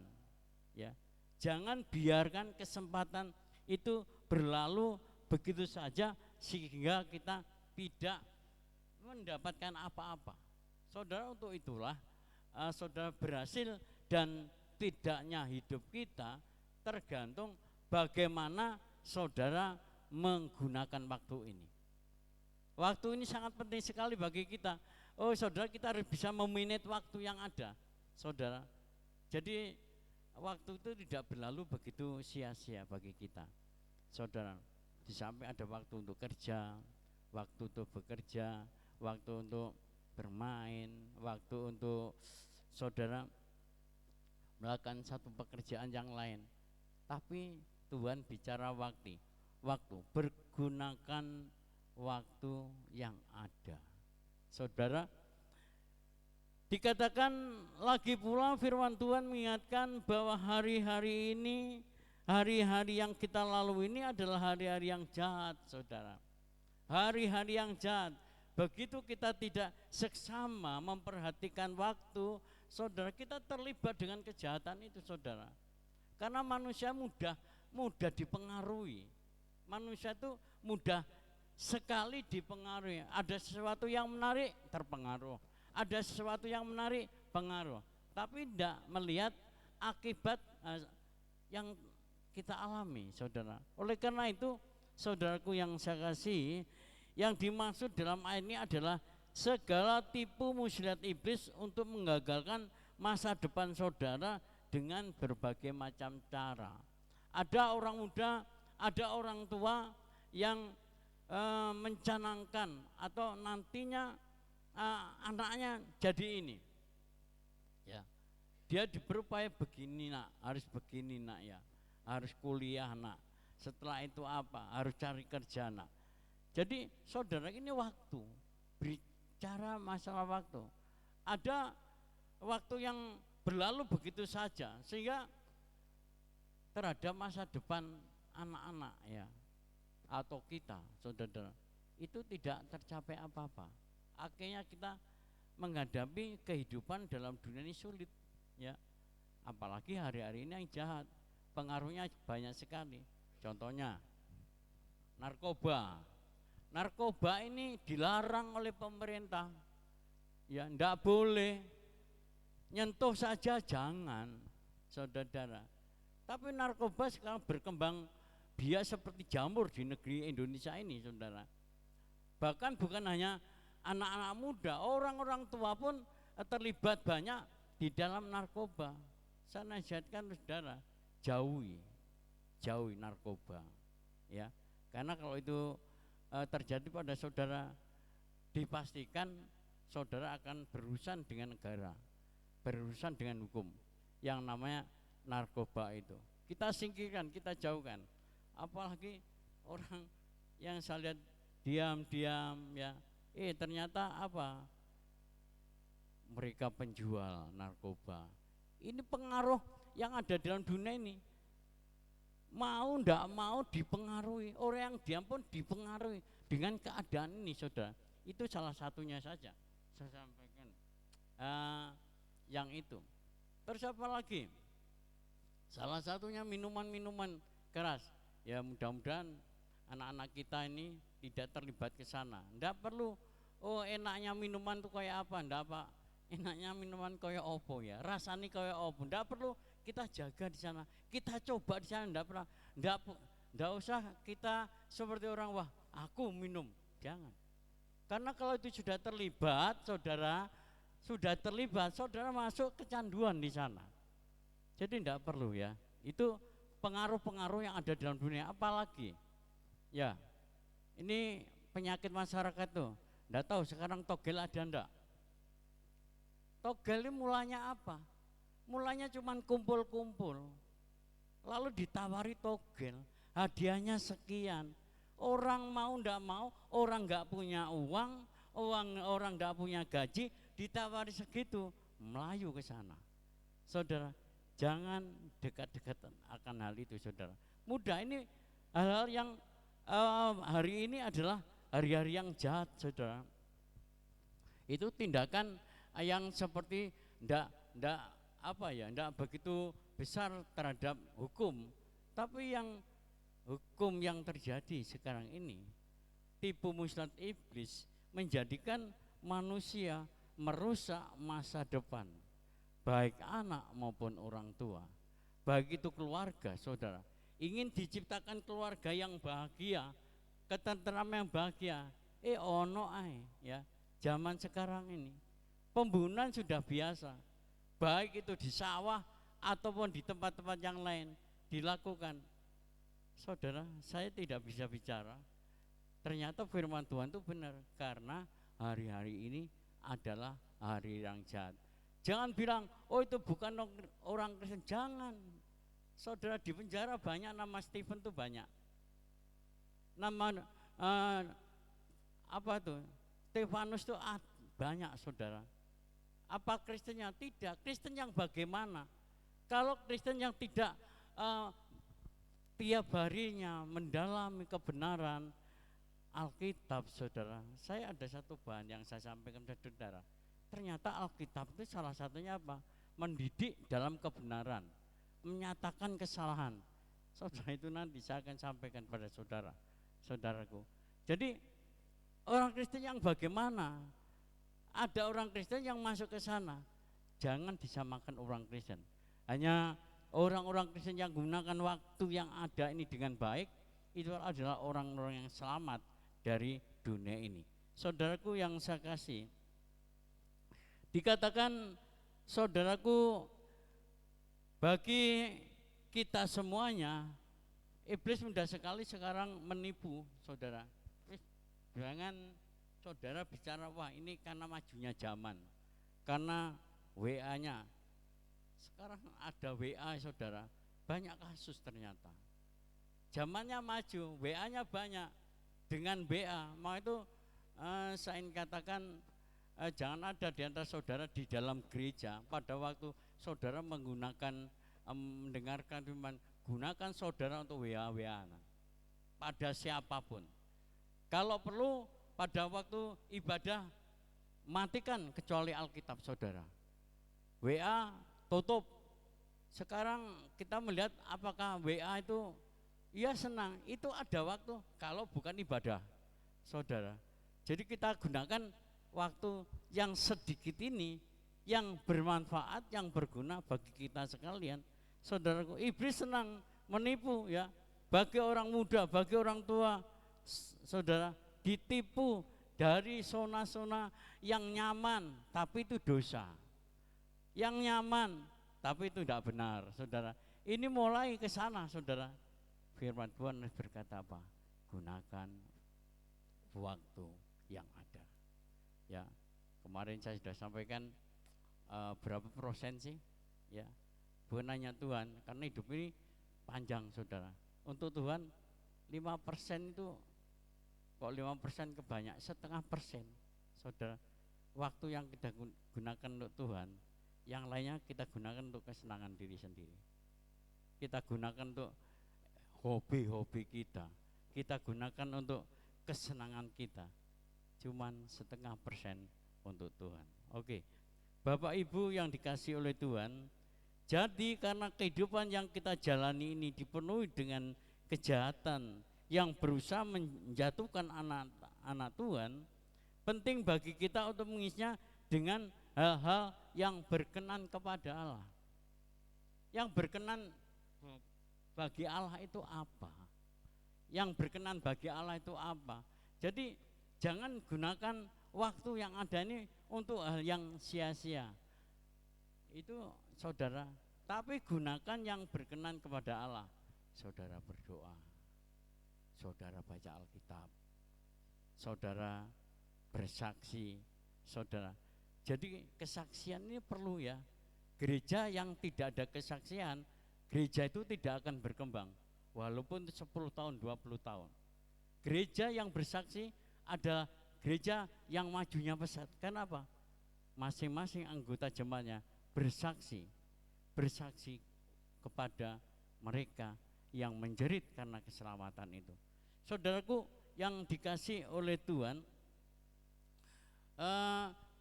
ya. Jangan biarkan kesempatan itu berlalu begitu saja sehingga kita tidak mendapatkan apa-apa. Saudara, untuk itulah saudara berhasil dan tidaknya hidup kita tergantung bagaimana saudara menggunakan waktu ini. Waktu ini sangat penting sekali bagi kita. Oh saudara, kita harus bisa memanage waktu yang ada, saudara. Jadi waktu itu tidak berlalu begitu sia-sia bagi kita, saudara. Di samping ada waktu untuk kerja, waktu untuk bekerja, waktu untuk bermain, waktu untuk saudara melakukan satu pekerjaan yang lain. Tapi Tuhan bicara waktu, bergunakan waktu yang ada. Saudara, dikatakan lagi pula firman Tuhan mengingatkan bahwa hari-hari ini, hari-hari yang kita lalui ini adalah hari-hari yang jahat, saudara. Hari-hari yang jahat. Begitu kita tidak seksama memperhatikan waktu, saudara, kita terlibat dengan kejahatan itu, saudara. Karena manusia mudah dipengaruhi. Manusia itu mudah sekali dipengaruhi. Ada sesuatu yang menarik, terpengaruh. Ada sesuatu yang menarik, pengaruh. Tapi tidak melihat akibat yang kita alami, saudara. Oleh karena itu, saudaraku yang saya kasih, yang dimaksud dalam ayat ini adalah segala tipu muslihat iblis untuk menggagalkan masa depan saudara dengan berbagai macam cara. Ada orang muda, ada orang tua yang mencanangkan atau nantinya anaknya jadi ini, ya, dia berupaya begini nak, harus begini nak ya, harus kuliah nak, setelah itu apa, harus cari kerja nak. Jadi saudara, ini waktu, bicara masalah waktu, ada waktu yang berlalu begitu saja sehingga terhadap masa depan anak-anak ya, atau kita, saudara, itu tidak tercapai apa-apa. Akhirnya kita menghadapi kehidupan dalam dunia ini sulit, ya. Apalagi hari-hari ini yang jahat, pengaruhnya banyak sekali. Contohnya narkoba. Narkoba ini dilarang oleh pemerintah, ya, ndak boleh. Nyentuh saja jangan, saudara. Tapi narkoba sekarang berkembang biak seperti jamur di negeri Indonesia ini, saudara. Bahkan bukan hanya anak-anak muda, orang-orang tua pun terlibat banyak di dalam narkoba. Saya nasihatkan saudara, jauhi narkoba, ya. Karena kalau itu terjadi pada saudara, dipastikan saudara akan berurusan dengan negara, berurusan dengan hukum yang namanya narkoba itu. Kita singkirkan, kita jauhkan. Apalagi orang yang saya lihat diam-diam ya, ternyata apa? Mereka penjual narkoba. Ini pengaruh yang ada dalam dunia ini. Mau ndak mau dipengaruhi. Orang yang diam pun dipengaruhi dengan keadaan ini, saudara. Itu salah satunya saja saya sampaikan. Yang itu. Terus apa lagi? Salah satunya minuman-minuman keras. Ya mudah-mudahan anak-anak kita ini tidak terlibat ke sana. Ndak perlu, oh enaknya minuman itu kayak apa, ndak apa. Enaknya minuman kayak opo ya, rasanya kayak opo. Ndak perlu kita jaga di sana. Kita coba di sana, ndak pernah. Ndak usah kita seperti orang, wah aku minum. Jangan. Karena kalau itu sudah terlibat, saudara masuk kecanduan di sana. Jadi ndak perlu ya. Itu pengaruh-pengaruh yang ada dalam dunia. Apalagi ya, ini penyakit masyarakat tuh, Nggak tahu sekarang togel ada enggak? Togel ini mulanya apa? Mulanya cuman kumpul-kumpul. Lalu ditawari togel, hadiahnya sekian. Orang mau ndak mau, orang nggak punya uang, orang nggak punya gaji, ditawari segitu, melayu ke sana. Saudara, jangan dekat-dekat akan hal itu, saudara. Mudah, ini hal-hal yang hari ini adalah hari-hari yang jahat, saudara. Itu tindakan yang seperti ndak begitu besar terhadap hukum, tapi yang hukum yang terjadi sekarang ini, tipu muslihat iblis menjadikan manusia merusak masa depan, baik anak maupun orang tua, baik itu keluarga, saudara. Ingin diciptakan keluarga yang bahagia, ketenteraman yang bahagia, ya. Zaman sekarang ini pembunuhan sudah biasa, baik itu di sawah ataupun di tempat-tempat yang lain dilakukan. Saudara, saya tidak bisa bicara. Ternyata firman Tuhan itu benar, karena hari-hari ini adalah hari yang jahat. Jangan bilang, oh itu bukan orang Kristen. Jangan. Saudara, di penjara banyak nama Stephen tuh banyak. Nama Stefanus tuh banyak, saudara. Apa Kristennya? Tidak. Kristen yang bagaimana? Kalau Kristen yang tidak tiap harinya mendalami kebenaran Alkitab, saudara. Saya ada satu bahan yang saya sampaikan ke saudara. Ternyata Alkitab itu salah satunya apa? Mendidik dalam kebenaran, menyatakan kesalahan. Saudara, itu nanti saya akan sampaikan pada saudaraku. Jadi orang Kristen yang bagaimana? Ada orang Kristen yang masuk ke sana. Jangan disamakan orang Kristen. Hanya orang-orang Kristen yang gunakan waktu yang ada ini dengan baik, itu adalah orang-orang yang selamat dari dunia ini. Saudaraku yang saya kasih, dikatakan, saudaraku, bagi kita semuanya, iblis mudah sekali sekarang menipu, saudara. Jangan saudara bicara, wah ini karena majunya zaman, karena WA-nya. Sekarang ada WA, saudara, banyak kasus ternyata. Zamannya maju, WA-nya banyak. Dengan WA, maka itu saya ingin katakan, jangan ada di antara saudara di dalam gereja pada waktu saudara menggunakan mendengarkan firman, gunakan saudara untuk WA pada siapapun. Kalau perlu pada waktu ibadah, matikan kecuali Alkitab, saudara. WA tutup. Sekarang kita melihat apakah WA itu, ya senang, itu ada waktu kalau bukan ibadah, saudara. Jadi kita gunakan waktu yang sedikit ini yang bermanfaat, yang berguna bagi kita sekalian. Saudaraku, iblis senang menipu, ya, bagi orang muda, bagi orang tua, saudara, ditipu dari zona-zona yang nyaman, tapi itu dosa. Yang nyaman, tapi itu tidak benar, saudara. Ini mulai ke sana, saudara. Firman Tuhan berkata apa? Gunakan waktu yang ada. Ya, kemarin saya sudah sampaikan berapa persen sih? Ya, bukan hanya Tuhan, karena hidup ini panjang, saudara. Untuk Tuhan 5% itu, kok 5% kebanyak, 0,5%, saudara. Waktu yang kita gunakan untuk Tuhan, yang lainnya kita gunakan untuk kesenangan diri sendiri. Kita gunakan untuk hobi-hobi kita gunakan untuk kesenangan kita, cuman 0,5% untuk Tuhan. Oke, Bapak Ibu yang dikasihi oleh Tuhan, jadi karena kehidupan yang kita jalani ini dipenuhi dengan kejahatan yang berusaha menjatuhkan anak Tuhan, penting bagi kita untuk mengisinya dengan hal-hal yang berkenan kepada Allah. Yang berkenan bagi Allah itu apa? Yang berkenan bagi Allah itu apa? Jadi jangan gunakan waktu yang ada ini untuk hal yang sia-sia. Itu, saudara, tapi gunakan yang berkenan kepada Allah. Saudara berdoa, saudara baca Alkitab, saudara bersaksi, saudara. Jadi kesaksian ini perlu ya. Gereja yang tidak ada kesaksian, gereja itu tidak akan berkembang walaupun 10 tahun, 20 tahun. Gereja yang bersaksi adalah gereja yang majunya pesat. Kenapa? Masing-masing anggota jemaatnya bersaksi kepada mereka yang menjerit karena keselamatan itu. Saudaraku yang dikasih oleh Tuhan,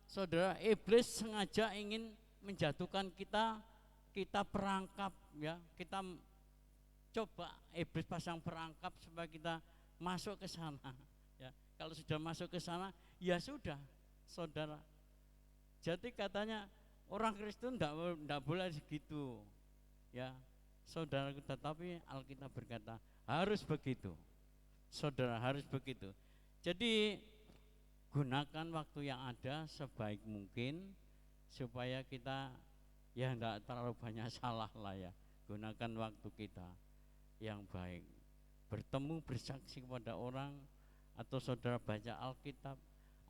saudara, iblis sengaja ingin menjatuhkan kita perangkap ya, kita coba iblis pasang perangkap supaya kita masuk ke sana ya. Kalau sudah masuk ke sana ya sudah, saudara. Jadi katanya orang Kristen enggak boleh segitu ya, saudara. Tetapi Alkitab berkata harus begitu, saudara, harus begitu. Jadi gunakan waktu yang ada sebaik mungkin supaya kita ya enggak terlalu banyak salah lah ya. Gunakan waktu kita yang baik, bertemu bersaksi kepada orang, atau saudara baca Alkitab,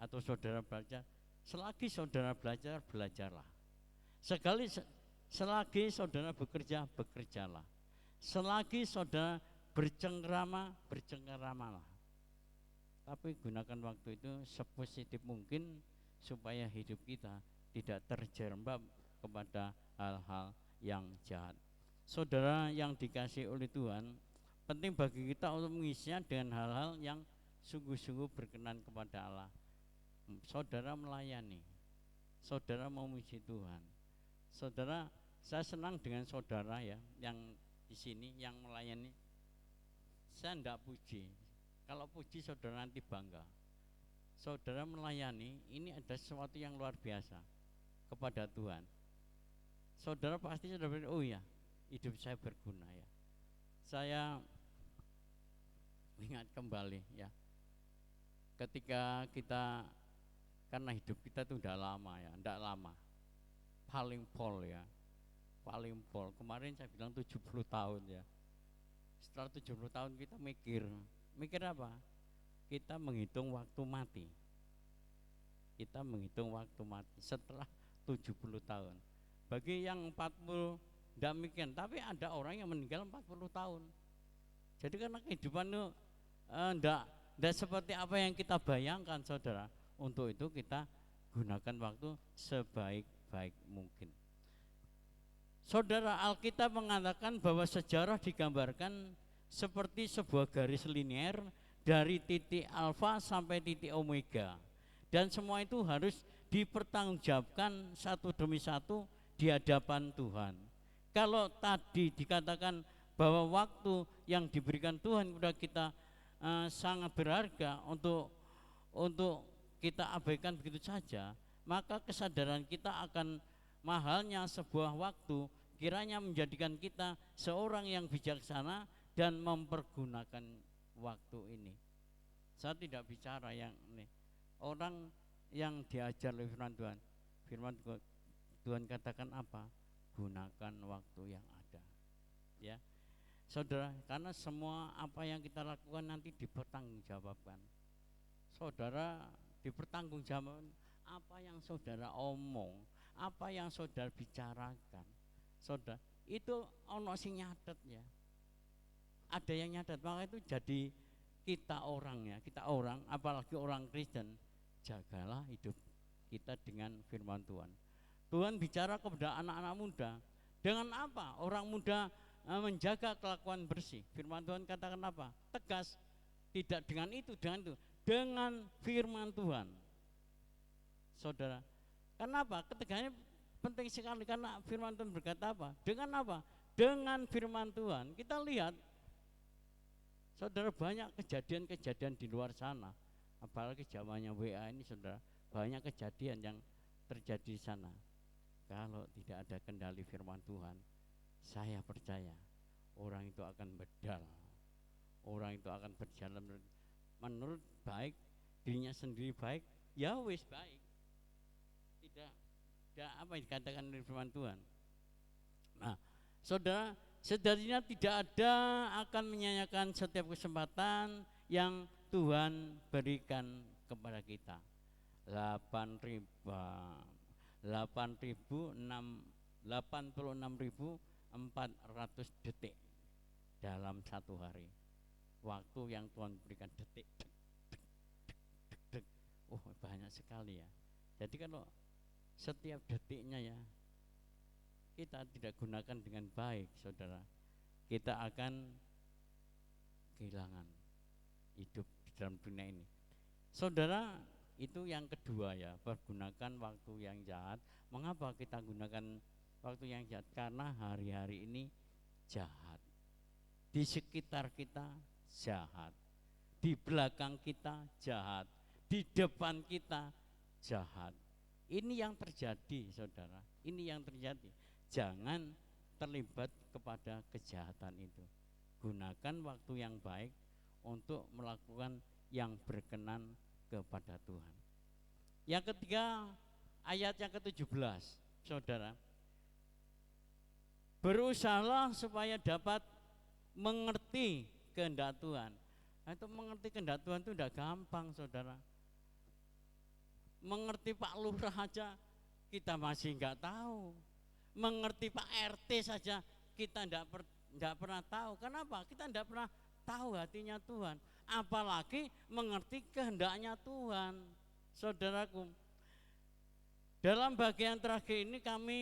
atau saudara baca. Selagi saudara belajar, belajarlah. Selagi saudara bekerja, bekerjalah. Selagi saudara bercengkrama, bercengkramalah. Tapi gunakan waktu itu sepositif mungkin supaya hidup kita tidak terjerembab kepada hal-hal yang jahat. Saudara yang dikasih oleh Tuhan, penting bagi kita untuk mengisinya dengan hal-hal yang sungguh-sungguh berkenan kepada Allah. Saudara melayani, saudara memuji Tuhan. Saudara, saya senang dengan saudara ya yang di sini yang melayani. Saya enggak puji. Kalau puji saudara nanti bangga. Saudara melayani, ini ada sesuatu yang luar biasa kepada Tuhan. Saudara pasti sudah berpikir, oh ya, hidup saya berguna ya. Saya ingat kembali ya, ketika kita, karena hidup kita itu udah lama ya, enggak lama, paling pol ya, paling pol. Kemarin saya bilang 70 tahun ya. Setelah 70 tahun kita mikir apa? Kita menghitung waktu mati. Kita menghitung waktu mati setelah 70 tahun. Bagi yang 40 demikian, tapi ada orang yang meninggal 40 tahun. Jadi karena kehidupan itu enggak seperti apa yang kita bayangkan, saudara. Untuk itu kita gunakan waktu sebaik-baik mungkin. Saudara, Alkitab mengatakan bahwa sejarah digambarkan seperti sebuah garis linier dari titik alfa sampai titik omega. Dan semua itu harus dipertanggungjawabkan satu demi satu di hadapan Tuhan. Kalau tadi dikatakan bahwa waktu yang diberikan Tuhan kepada kita sangat berharga untuk kita abaikan begitu saja, maka kesadaran kita akan mahalnya sebuah waktu kiranya menjadikan kita seorang yang bijaksana dan mempergunakan waktu ini. Saya tidak bicara yang ini, orang yang diajar oleh firman Tuhan. Firman Tuhan katakan apa? Gunakan waktu yang ada. Ya, saudara, karena semua apa yang kita lakukan nanti dipertanggungjawabkan. Saudara dipertanggungjawabkan apa yang saudara omong, apa yang saudara bicarakan. Saudara, itu ono sing nyatet ya. Ada yang nyatet, maka itu jadi kita orang, apalagi orang Kristen, jagalah hidup kita dengan firman Tuhan. Tuhan bicara kepada anak-anak muda, dengan apa? Orang muda menjaga kelakuan bersih. Firman Tuhan katakan apa? Tegas, tidak dengan itu, dengan firman Tuhan. Saudara, kenapa? Ketegasannya penting sekali, karena firman Tuhan berkata apa? Dengan apa? Dengan firman Tuhan. Kita lihat, saudara, banyak kejadian-kejadian di luar sana, apalagi zamannya WA ini, saudara, banyak kejadian yang terjadi di sana. Kalau tidak ada kendali firman Tuhan, saya percaya orang itu akan bedal, orang itu akan berjalan menurut baik, dirinya sendiri baik, ya wis baik, tidak apa yang dikatakan oleh firman Tuhan. Nah, saudara, sejatinya tidak ada akan menyanyikan setiap kesempatan yang Tuhan berikan kepada kita. 86.400 detik dalam satu hari. Waktu yang Tuhan berikan detik, oh banyak sekali ya. Jadi kalau setiap detiknya ya kita tidak gunakan dengan baik, saudara, kita akan kehilangan hidup di dalam dunia ini. Saudara, itu yang kedua ya, pergunakan waktu yang jahat. Mengapa kita gunakan waktu yang jahat? Karena hari-hari ini jahat. Di sekitar kita jahat, di belakang kita jahat, di depan kita jahat. Ini yang terjadi, saudara. Ini yang terjadi. Jangan terlibat kepada kejahatan itu. Gunakan waktu yang baik untuk melakukan yang berkenan kepada Tuhan. Yang ketiga, ayat yang ke-17, saudara. Berusahalah supaya dapat mengerti kehendak Tuhan. Nah, itu mengerti kehendak Tuhan itu tidak gampang, saudara. Mengerti Pak Lurah aja kita masih enggak tahu. Mengerti Pak RT saja kita enggak pernah tahu. Kenapa? Kita enggak pernah tahu hatinya Tuhan. Apalagi mengerti kehendaknya Tuhan. Saudaraku, dalam bagian terakhir ini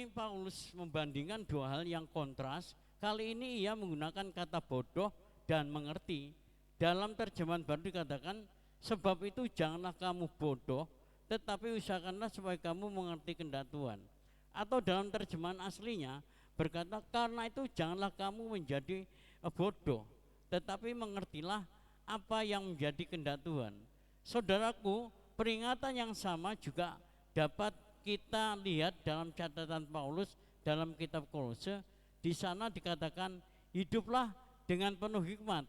Paulus membandingkan dua hal yang kontras. Kali ini ia menggunakan kata bodoh dan mengerti. Dalam terjemahan baru dikatakan, sebab itu janganlah kamu bodoh, tetapi usahakanlah supaya kamu mengerti kehendak Tuhan. Atau dalam terjemahan aslinya berkata, karena itu janganlah kamu menjadi bodoh, tetapi mengertilah apa yang menjadi kehendak Tuhan. Saudaraku, peringatan yang sama juga dapat kita lihat dalam catatan Paulus dalam kitab Kolose. Di sana dikatakan, hiduplah dengan penuh hikmat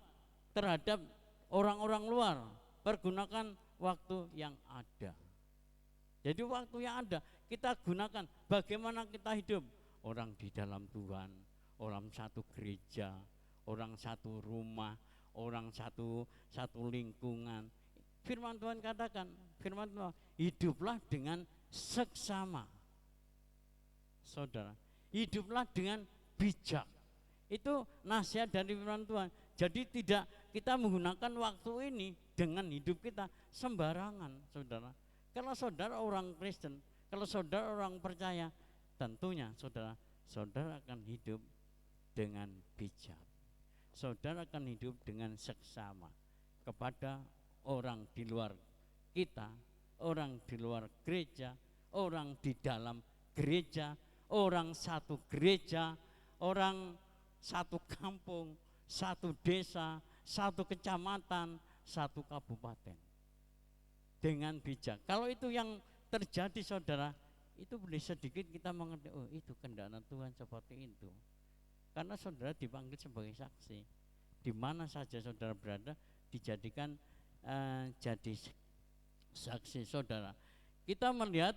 terhadap orang-orang luar, pergunakan waktu yang ada. Jadi waktu yang ada kita gunakan. Bagaimana kita hidup? Orang di dalam Tuhan, orang satu gereja, orang satu rumah, orang satu lingkungan. Firman Tuhan katakan, firman Tuhan, hiduplah dengan seksama. Saudara, hiduplah dengan bijak. Itu nasihat dari firman Tuhan. Jadi tidak kita menggunakan waktu ini dengan hidup kita sembarangan, saudara. Kalau saudara orang Kristen, kalau saudara orang percaya, tentunya saudara akan hidup dengan bijak. Saudara akan hidup dengan seksama kepada orang di luar kita, orang di luar gereja, orang di dalam gereja, orang satu gereja, orang satu kampung, satu desa, satu kecamatan, satu kabupaten. Dengan bijak. Kalau itu yang terjadi, saudara, itu boleh sedikit kita mengerti, oh itu kehendak Tuhan seperti itu. Karena saudara dipanggil sebagai saksi. Di mana saja saudara berada dijadikan jadi saksi, saudara. Kita melihat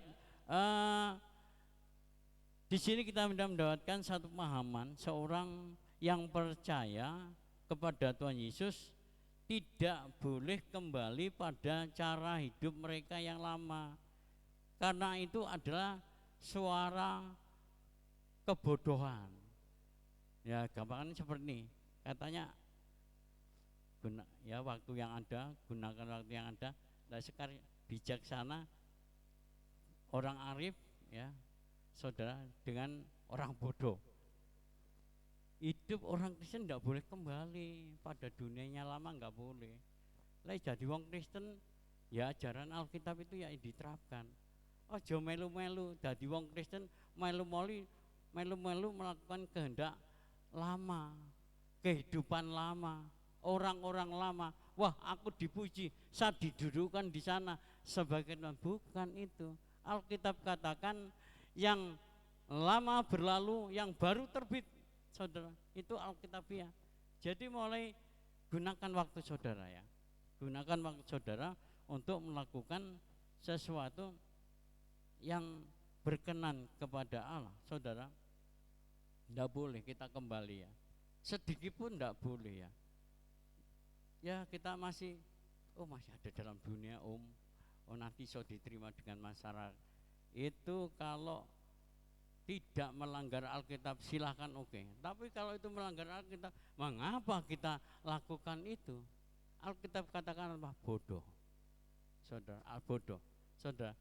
di sini kita mendapatkan satu pemahaman, seorang yang percaya kepada Tuhan Yesus tidak boleh kembali pada cara hidup mereka yang lama. Karena itu adalah suara kebodohan. Ya, gampangnya seperti ini. Katanya ya waktu yang ada, gunakan waktu yang ada. Nah, sekarang bijaksana orang arif, ya saudara, dengan orang bodoh. Hidup orang Kristen tidak boleh kembali pada dunianya lama, nggak boleh. Lah jadi wong Kristen, ya ajaran Alkitab itu ya diterapkan. Ojo melu-melu jadi wong Kristen, melu-melu melakukan kehendak lama, kehidupan lama, orang-orang lama. Wah, aku dipuji, saya didudukan di sana sebagai Tuhan. Bukan itu. Alkitab katakan yang lama berlalu, yang baru terbit. Saudara, itu Alkitabiah. Jadi mulai gunakan waktu saudara, ya. Gunakan waktu saudara untuk melakukan sesuatu yang berkenan kepada Allah, saudara. Tidak boleh kita kembali, ya. Sedikit pun tidak boleh, ya. Ya kita masih ada dalam dunia, oh nanti so diterima dengan masyarakat. Itu kalau tidak melanggar Alkitab silahkan oke. Tapi kalau itu melanggar Alkitab, mengapa kita lakukan itu? Alkitab katakan apa? Bodoh. Saudara, bodoh. Saudara,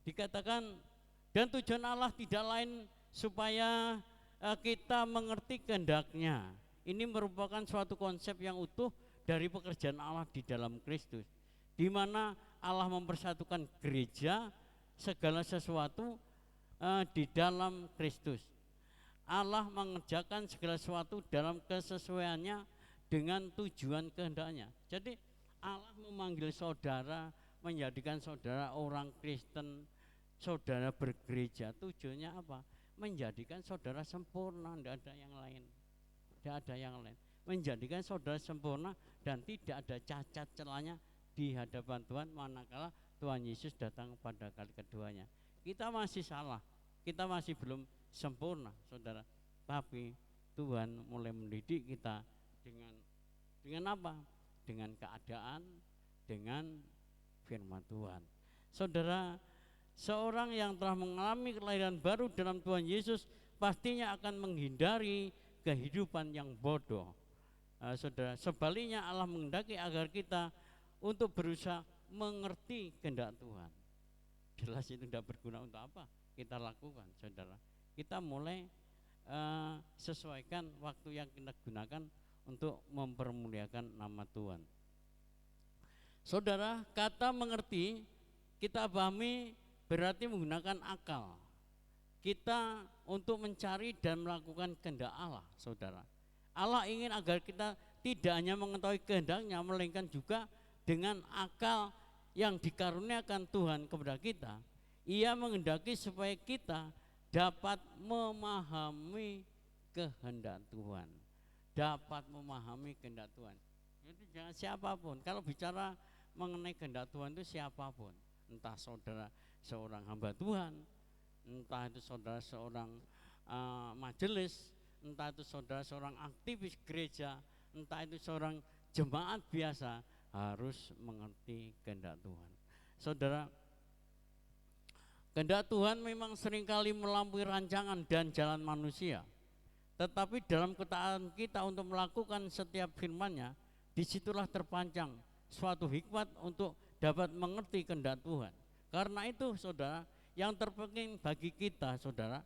dikatakan dan tujuan Allah tidak lain supaya kita mengerti kehendak-Nya. Ini merupakan suatu konsep yang utuh dari pekerjaan Allah di dalam Kristus, di mana Allah mempersatukan gereja segala sesuatu di dalam Kristus. Allah mengerjakan segala sesuatu dalam kesesuaiannya dengan tujuan kehendaknya. Jadi Allah memanggil saudara, menjadikan saudara orang Kristen, saudara bergereja. Tujuannya apa? Menjadikan saudara sempurna, tidak ada yang lain. Tidak ada yang lain. Menjadikan saudara sempurna dan tidak ada cacat celahnya di hadapan Tuhan manakala Tuhan Yesus datang pada kali keduanya. Kita masih salah, kita masih belum sempurna, saudara. Tapi Tuhan mulai mendidik kita dengan apa? Dengan keadaan, dengan firman Tuhan. Saudara, seorang yang telah mengalami kelahiran baru dalam Tuhan Yesus pastinya akan menghindari kehidupan yang bodoh. Saudara, sebaliknya Allah menghendaki agar kita untuk berusaha mengerti kehendak Tuhan. Jelas itu tidak berguna untuk apa kita lakukan, saudara. Kita mulai sesuaikan waktu yang kita gunakan untuk mempermuliakan nama Tuhan. Saudara, kata mengerti kita pahami berarti menggunakan akal. Kita untuk mencari dan melakukan kehendak Allah, saudara. Allah ingin agar kita tidak hanya mengetahui kehendaknya, melainkan juga dengan akal yang dikaruniakan Tuhan kepada kita. Ia menghendaki supaya kita dapat memahami kehendak Tuhan. Dapat memahami kehendak Tuhan. Itu jangan siapapun. Kalau bicara mengenai kehendak Tuhan itu siapapun. Entah saudara seorang hamba Tuhan, entah itu saudara seorang majelis, entah itu saudara seorang aktivis gereja, entah itu seorang jemaat biasa, harus mengerti kehendak Tuhan. Saudara, kehendak Tuhan memang seringkali melampaui rancangan dan jalan manusia. Tetapi dalam ketaatan kita untuk melakukan setiap firman-Nya, disitulah terpanjang suatu hikmat untuk dapat mengerti kehendak Tuhan. Karena itu saudara, yang terpenting bagi kita saudara,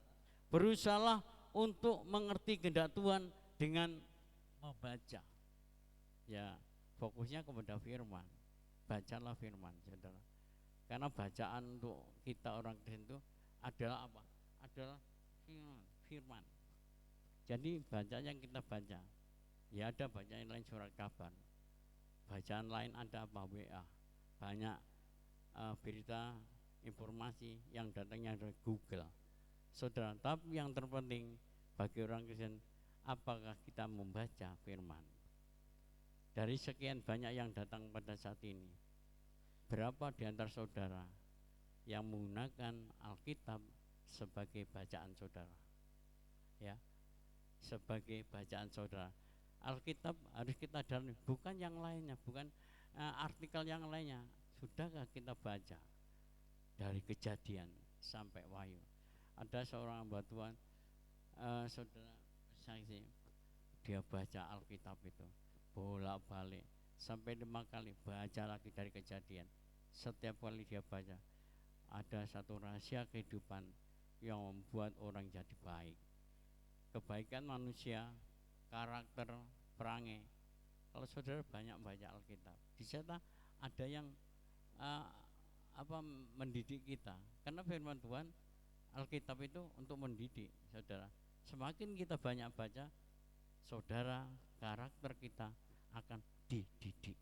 berusahalah untuk mengerti kehendak Tuhan dengan membaca. Ya, fokusnya kepada firman. Bacalah firman, saudara. Karena bacaan untuk kita orang Kristen itu adalah apa? Adalah firman. Jadi bacaan yang kita baca, ya ada bacaan lain surat kabar, bacaan lain ada apa? WA. Banyak berita informasi yang datangnya dari Google, saudara. Tapi yang terpenting bagi orang Kristen, apakah kita membaca firman? Dari sekian banyak yang datang pada saat ini, berapa di antara saudara yang menggunakan Alkitab sebagai bacaan saudara? Ya, sebagai bacaan saudara. Alkitab harus kita dalami, bukan yang lainnya, bukan artikel yang lainnya. Sudahkah kita baca dari Kejadian sampai Wahyu? Ada seorang hamba Tuhan, saudara saksi, dia baca Alkitab itu bolak-balik sampai 5 kali, baca lagi dari Kejadian. Setiap kali dia baca, ada satu rahasia kehidupan yang membuat orang jadi baik. Kebaikan manusia, karakter, perangai. Kalau saudara banyak baca Alkitab, di sana ada yang mendidik kita. Karena firman Tuhan, Alkitab itu untuk mendidik, saudara. Semakin kita banyak baca, saudara, karakter kita akan dididik,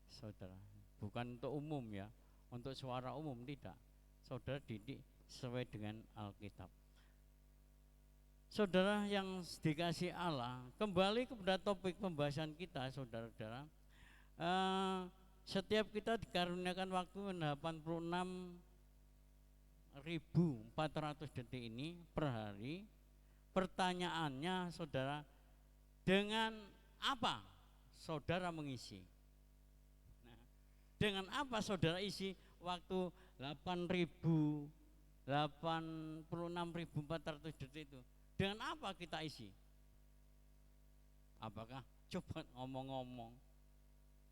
saudara. Bukan untuk umum ya, untuk suara umum tidak. Saudara didik sesuai dengan Alkitab. Saudara yang dikasih Allah, kembali kepada topik pembahasan kita, saudara-saudara. Setiap kita dikaruniakan waktu 86.400 detik ini per hari. Pertanyaannya, saudara, dengan apa saudara mengisi? Nah, Dengan apa saudara isi waktu 86.400 detik itu? Dengan apa kita isi? Apakah coba ngomong-ngomong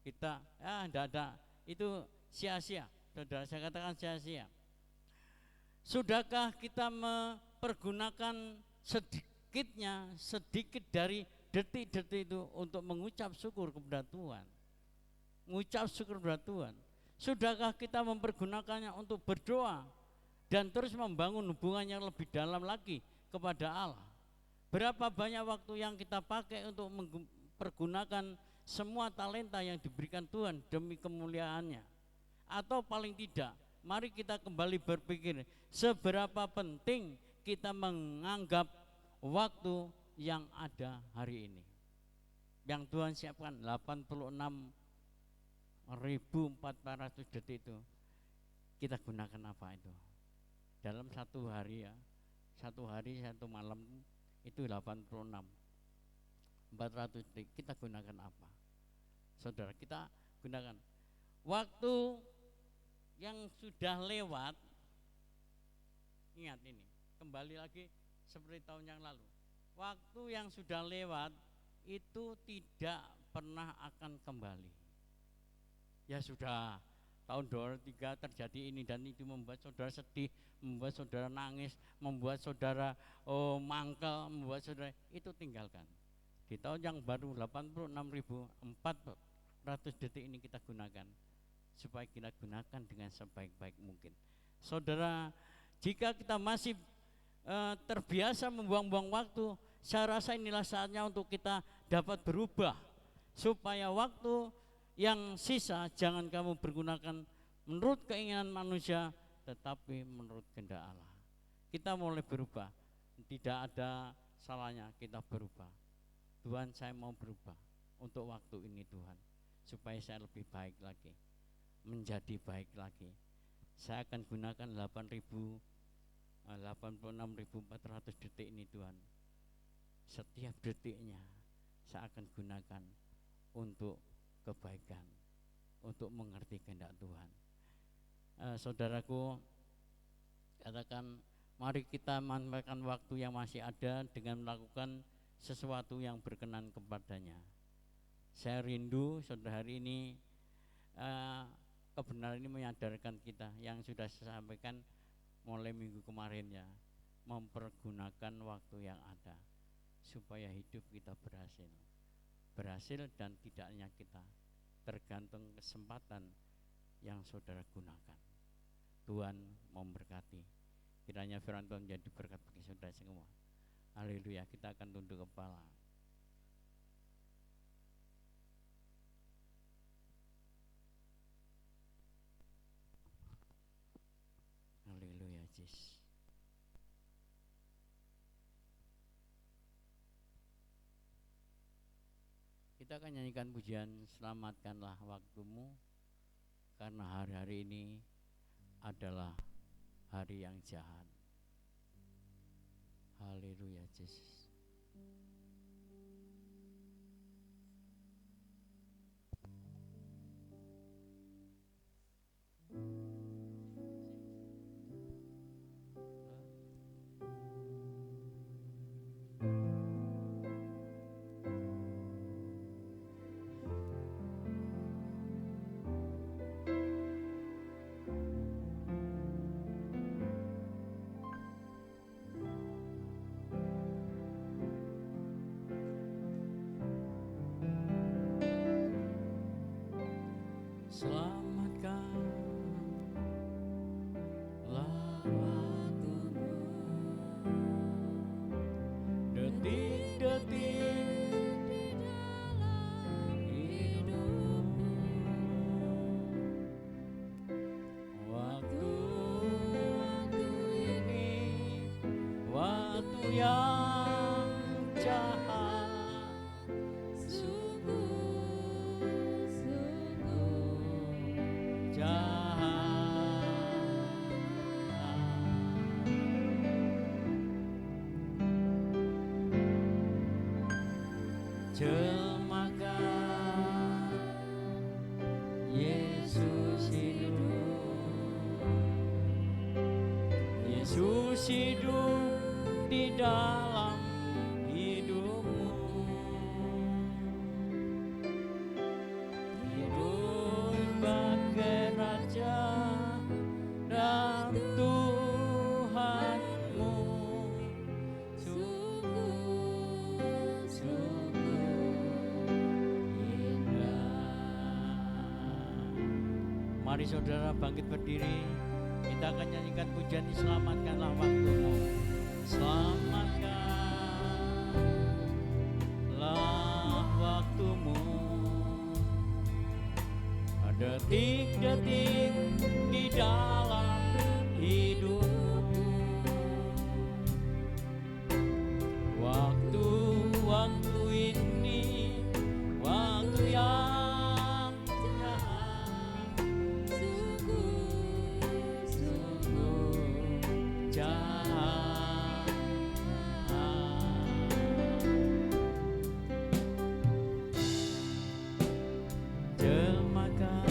kita enggak ada, itu sia-sia. Saudara, saya katakan sia-sia. Sudahkah kita mempergunakan sedikit dari detik-detik itu untuk mengucap syukur kepada Tuhan? Mengucap syukur kepada Tuhan. Sudahkah kita mempergunakannya untuk berdoa dan terus membangun hubungan yang lebih dalam lagi kepada Allah? Berapa banyak waktu yang kita pakai untuk mempergunakan semua talenta yang diberikan Tuhan demi kemuliaannya? Atau paling tidak, mari kita kembali berpikir seberapa penting kita menganggap waktu yang ada hari ini, yang Tuhan siapkan 86.400 detik itu. Kita gunakan apa itu? Dalam satu hari ya, satu hari satu malam itu 86.400 detik. Kita gunakan apa? Saudara, kita gunakan waktu yang sudah lewat. Ingat ini, kembali lagi seperti tahun yang lalu. Waktu yang sudah lewat itu tidak pernah akan kembali. Ya sudah, tahun 2003 terjadi ini dan itu, membuat saudara sedih, membuat saudara nangis, membuat saudara mangkel, membuat saudara, itu tinggalkan. Di tahun yang baru 86.400 detik ini kita gunakan, supaya kita gunakan dengan sebaik-baik mungkin. Saudara, jika kita masih terbiasa membuang-buang waktu, saya rasa inilah saatnya untuk kita dapat berubah, supaya waktu yang sisa jangan kamu pergunakan menurut keinginan manusia, tetapi menurut kehendak Allah. Kita mulai berubah, tidak ada salahnya kita berubah. Tuhan, saya mau berubah untuk waktu ini Tuhan, supaya saya lebih baik lagi, menjadi baik lagi. Saya akan gunakan 86.400 detik ini Tuhan. Setiap detiknya saya akan gunakan untuk kebaikan, untuk mengerti kehendak Tuhan. Saudaraku, katakan, mari kita manfaatkan waktu yang masih ada dengan melakukan sesuatu yang berkenan kepadanya. Saya rindu saudara, hari ini kebenaran ini menyadarkan kita yang sudah saya sampaikan mulai minggu kemarin ya, mempergunakan waktu yang ada supaya hidup kita berhasil dan tidaknya kita tergantung kesempatan yang saudara gunakan. Tuhan memberkati. Kiranya firman Tuhan menjadi berkat bagi saudara semua. Haleluya. Kita akan tunduk kepala. Haleluya, Yesus. Kita akan nyanyikan pujian Selamatkanlah Waktumu, karena hari-hari ini adalah hari yang jahat. Haleluya, Yesus. Selamatkanlah waktumu, detik-detik di dalam hidupmu. Waktu ini waktu yang jahat, sungguh hidup di dalam hidupmu. Hidup sebagai raja dan Tuhanmu. Mari saudara bangkit berdiri. Kita akan nyanyikan pujian Selamatkanlah Waktumu. Selamatkanlah waktumu. Detik-detik di dalam hidupmu. Waktu-waktu ini waktu yang jahat, sungguh jahat. Jemaatkan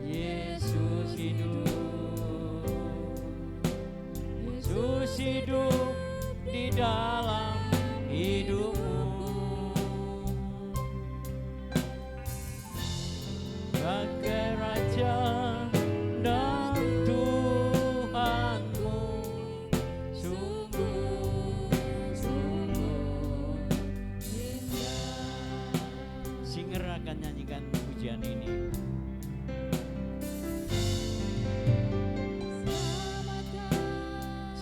Yesus hidup. Yesus hidup di dalam hidupmu. Bagai Raja dan Tuhanmu. Sungguh indah. Singer akan nyanyikan pujian ini.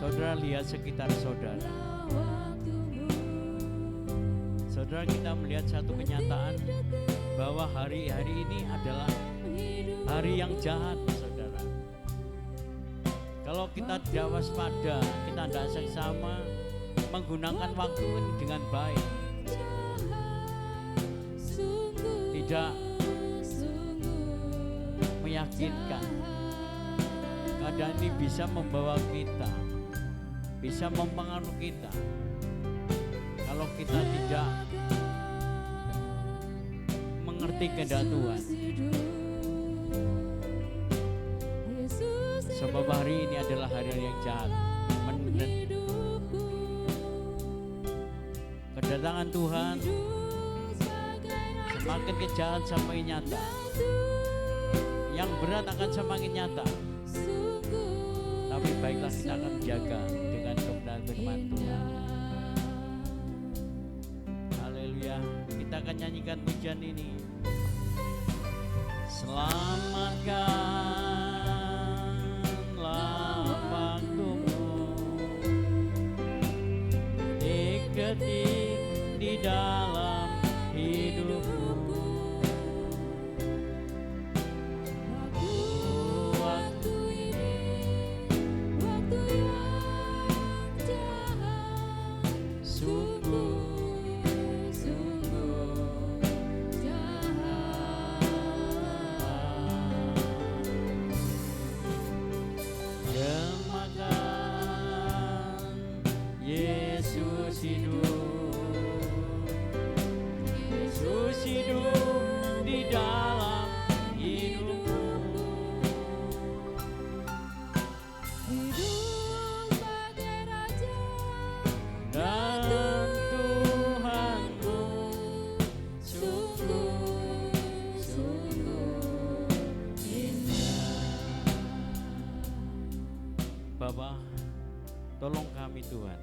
Saudara lihat sekitar saudara. Saudara, kita melihat satu kenyataan bahwa hari-hari ini adalah hari yang jahat, saudara. Kalau kita tidak waspada, kita tidak seksama menggunakan waktu ini dengan baik, tidak meyakinkan, keadaan ini bisa membawa kita, bisa mempengaruhi kita. Kalau kita tidak mengerti kehendak Tuhan, sebab hari ini adalah hari yang jahat. Kedatangan Tuhan semakin kejahatan semakin nyata, yang berat akan semakin nyata. Tapi baiklah kita akan menjaga dengan kebenaran firman Tuhan. Haleluya. Kita akan nyanyikan pujian ini. Selamatkanlah waktumu. Detik-detik di dalam hidupmu. Bapa, tolong kami Tuhan.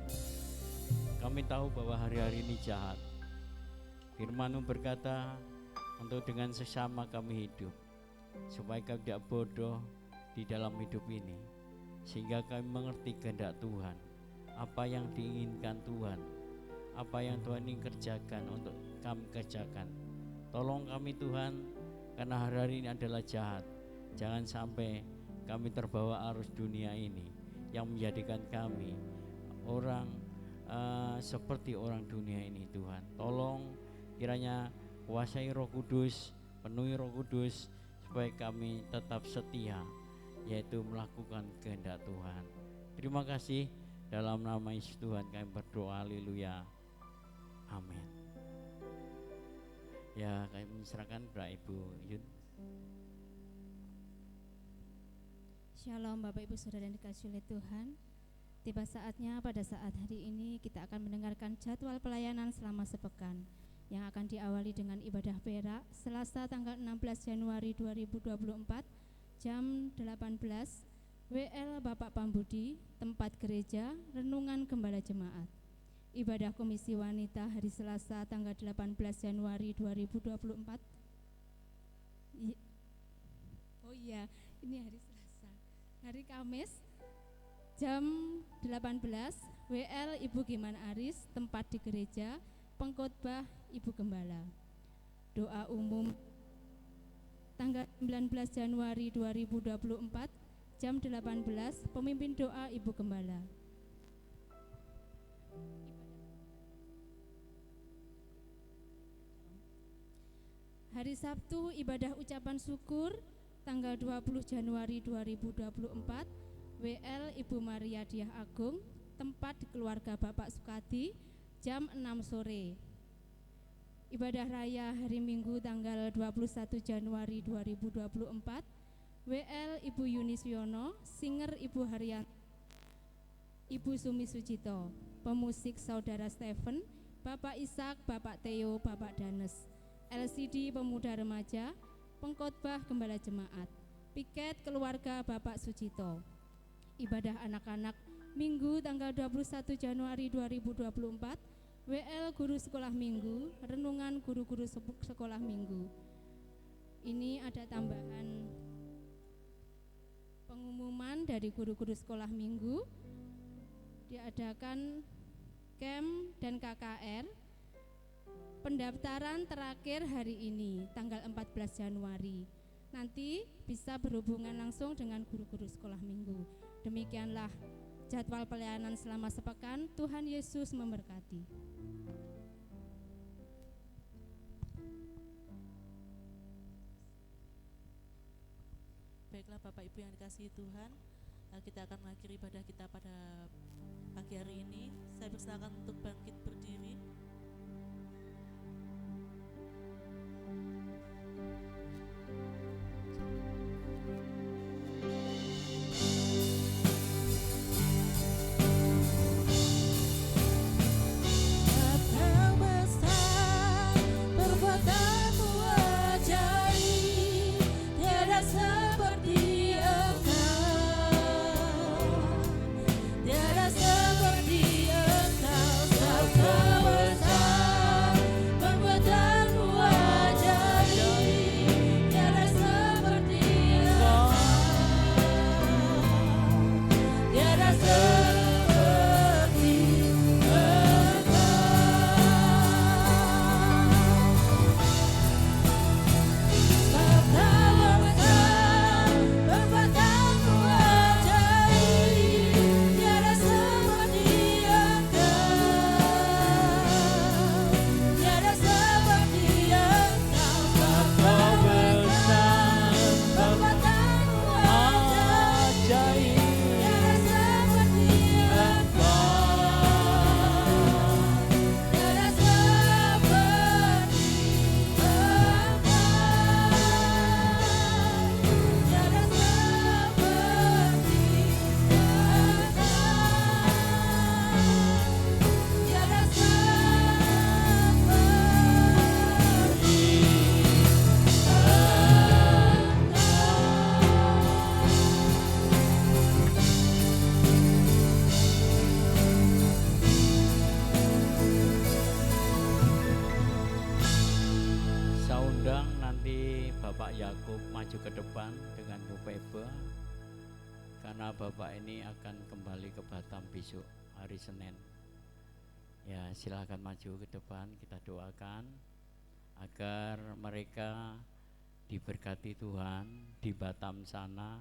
Kami tahu bahwa hari-hari ini jahat. Firman-Mu berkata untuk dengan sesama kami hidup, supaya kami tidak bodoh di dalam hidup ini, sehingga kami mengerti kehendak Tuhan, apa yang diinginkan Tuhan, apa yang Tuhan ingin kerjakan untuk kami kerjakan. Tolong kami Tuhan, karena hari-hari ini adalah jahat. Jangan sampai kami terbawa arus dunia ini yang menjadikan kami orang seperti orang dunia ini. Tuhan, tolong kiranya kuasai Roh Kudus, penuhi Roh Kudus, supaya kami tetap setia, yaitu melakukan kehendak Tuhan. Terima kasih, dalam nama Yesus Tuhan kami berdoa. Haleluya, amin. Ya, kami menserahkan kepada Ibu Yun. Shalom Bapak Ibu Saudara yang dikasihi oleh Tuhan. Tiba saatnya pada saat hari ini kita akan mendengarkan jadwal pelayanan selama sepekan yang akan diawali dengan ibadah perak Selasa tanggal 16 Januari 2024 jam 18 WL Bapak Pambudi, tempat gereja, renungan gembala jemaat. Ibadah Komisi Wanita hari Selasa tanggal 18 Januari 2024. Oh iya, ini hari Selasa. Hari Kamis jam 18 WL Ibu Giman Aris, tempat di gereja, pengkhotbah Ibu Gembala. Doa umum tanggal 19 Januari 2024 jam 18 pemimpin doa Ibu Gembala. Hari Sabtu ibadah ucapan syukur tanggal 20 Januari 2024 WL Ibu Maria Diah Agung, tempat di keluarga Bapak Sukadi jam 6 sore. Ibadah raya hari Minggu tanggal 21 Januari 2024 WL Ibu Yunisyono, singer Ibu Haryan, Ibu Sumi Sucito, pemusik Saudara Stephen, Bapak Ishak, Bapak Theo, Bapak Danes, LCD Pemuda Remaja, pengkhotbah Gembala Jemaat, piket keluarga Bapak Sucito. Ibadah anak-anak Minggu tanggal 21 Januari 2024 WL Guru Sekolah Minggu, renungan guru-guru sekolah Minggu. Ini ada tambahan pengumuman dari guru-guru sekolah Minggu. Diadakan camp dan KKR. Pendaftaran terakhir hari ini tanggal 14 Januari. Nanti bisa berhubungan langsung dengan guru-guru sekolah Minggu. Demikianlah jadwal pelayanan selama sepekan. Tuhan Yesus memberkati. Baiklah Bapak Ibu yang dikasihi Tuhan, kita akan mengakhiri ibadah kita pada pagi hari ini. Saya persilakan untuk bangkit berdiri. Maju ke depan dengan Bu Pebe, karena Bapak ini akan kembali ke Batam besok hari Senin. Ya, silahkan maju ke depan, kita doakan agar mereka diberkati Tuhan di Batam sana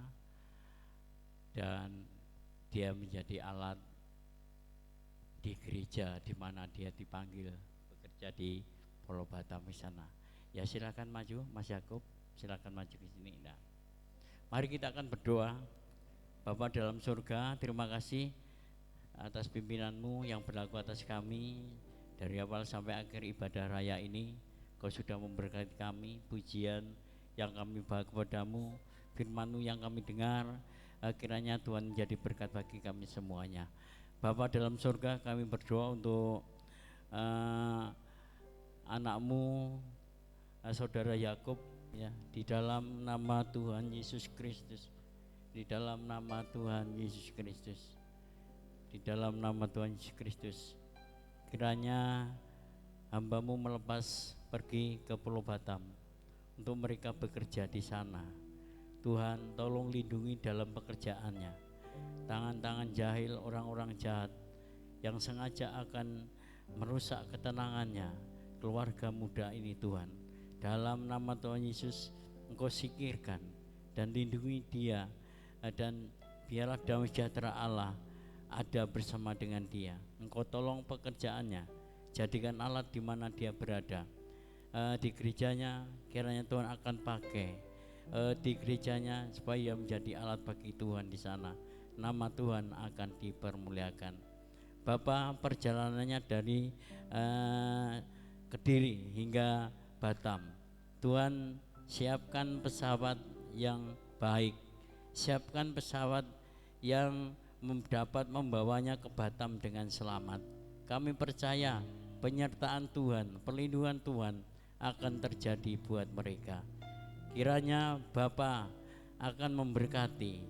dan dia menjadi alat di gereja di mana dia dipanggil bekerja di Pulau Batam di sana. Ya, silakan maju Mas Yakub. Silakan maju ke sini. Nah, mari kita akan berdoa. Bapa dalam surga, terima kasih atas pimpinanmu yang berlaku atas kami dari awal sampai akhir ibadah raya ini. Kau sudah memberkati kami, pujian yang kami bawa kepadamu, firman-Mu yang kami dengar, kiranya Tuhan menjadi berkat bagi kami semuanya. Bapa dalam surga, kami berdoa untuk anakmu saudara Yakub, ya, di dalam nama Tuhan Yesus Kristus, di dalam nama Tuhan Yesus Kristus, di dalam nama Tuhan Yesus Kristus, kiranya hamba-Mu melepas pergi ke Pulau Batam untuk mereka bekerja di sana. Tuhan, tolong lindungi dalam pekerjaannya. Tangan-tangan jahil, orang-orang jahat yang sengaja akan merusak ketenangannya, keluarga muda ini Tuhan. Dalam nama Tuhan Yesus, Engkau singkirkan dan lindungi dia, dan biarlah damai sejahtera Allah ada bersama dengan dia. Engkau tolong pekerjaannya, jadikan alat di mana dia berada. Di gerejanya kiranya Tuhan akan pakai di gerejanya supaya menjadi alat bagi Tuhan di sana. Nama Tuhan akan dipermuliakan. Bapa, perjalanannya dari Kediri hingga Batam, Tuhan siapkan pesawat yang baik, siapkan pesawat yang dapat membawanya ke Batam dengan selamat. Kami percaya penyertaan Tuhan, perlindungan Tuhan akan terjadi buat mereka. Kiranya Bapa akan memberkati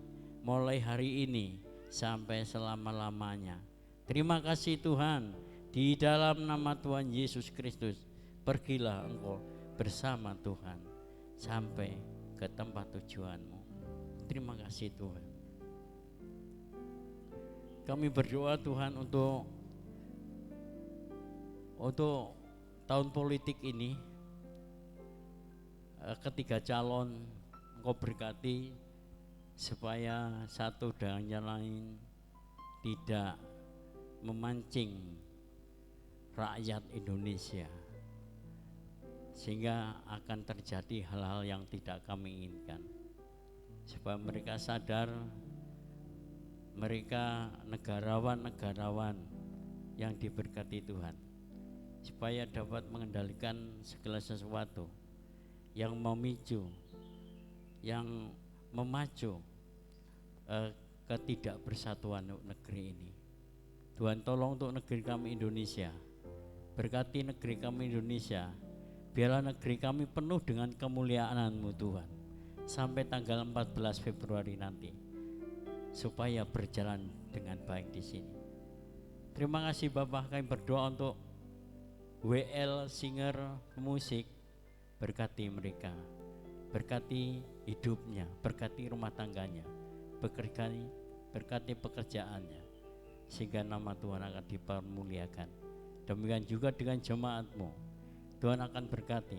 mulai hari ini sampai selama-lamanya. Terima kasih Tuhan, di dalam nama Tuhan Yesus Kristus, pergilah engkau bersama Tuhan sampai ke tempat tujuanmu. Terima kasih Tuhan. Kami berdoa Tuhan untuk tahun politik ini, ketiga calon engkau berkati supaya satu dan yang lain tidak memancing rakyat Indonesia, sehingga akan terjadi hal-hal yang tidak kami inginkan, supaya mereka sadar mereka negarawan-negarawan yang diberkati Tuhan, supaya dapat mengendalikan segala sesuatu yang memicu, yang memacu ketidakbersatuan negeri ini. Tuhan tolong untuk negeri kami Indonesia, berkati negeri kami Indonesia, biarlah negeri kami penuh dengan kemuliaan-Mu Tuhan sampai tanggal 14 Februari nanti, supaya berjalan dengan baik di sini. Terima kasih Bapak, kami berdoa untuk WL Singer Musik, berkati mereka, berkati hidupnya, berkati rumah tangganya, berkati pekerjaannya, sehingga nama Tuhan akan dipermuliakan. Demikian juga dengan jemaat-Mu, Tuhan akan berkati.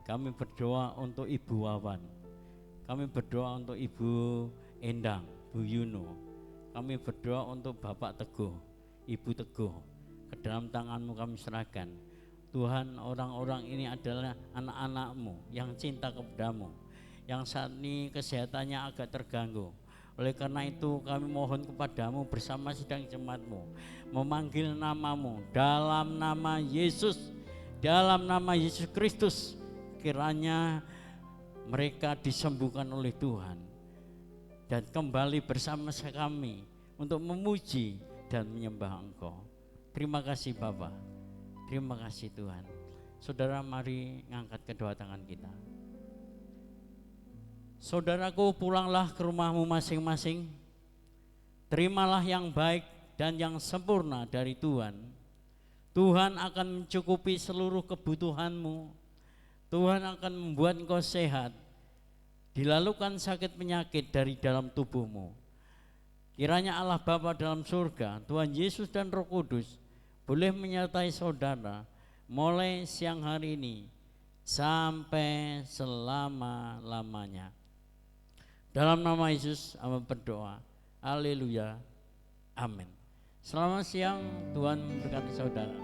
Kami berdoa untuk Ibu Wawan, kami berdoa untuk Ibu Endang, Bu Yuno, kami berdoa untuk Bapak Teguh, Ibu Teguh. Ke dalam tangan-Mu kami serahkan Tuhan. Orang-orang ini adalah anak-anak-Mu yang cinta kepada-Mu, yang saat ini kesehatannya agak terganggu. Oleh karena itu kami mohon kepada-Mu bersama sidang jemaat-Mu, memanggil nama-Mu dalam nama Yesus, dalam nama Yesus Kristus. Kiranya mereka disembuhkan oleh Tuhan dan kembali bersama kami untuk memuji dan menyembah Engkau. Terima kasih Bapa, terima kasih Tuhan. Saudara, mari ngangkat kedua tangan kita. Saudaraku, pulanglah ke rumahmu masing-masing. Terimalah yang baik dan yang sempurna dari Tuhan. Tuhan akan mencukupi seluruh kebutuhanmu. Tuhan akan membuat engkau sehat, dilalukan sakit penyakit dari dalam tubuhmu. Kiranya Allah Bapa dalam surga, Tuhan Yesus dan Roh Kudus boleh menyertai saudara mulai siang hari ini sampai selama-lamanya. Dalam nama Yesus kami berdoa. Haleluya. Amin. Selamat siang, Tuhan memberkati saudara.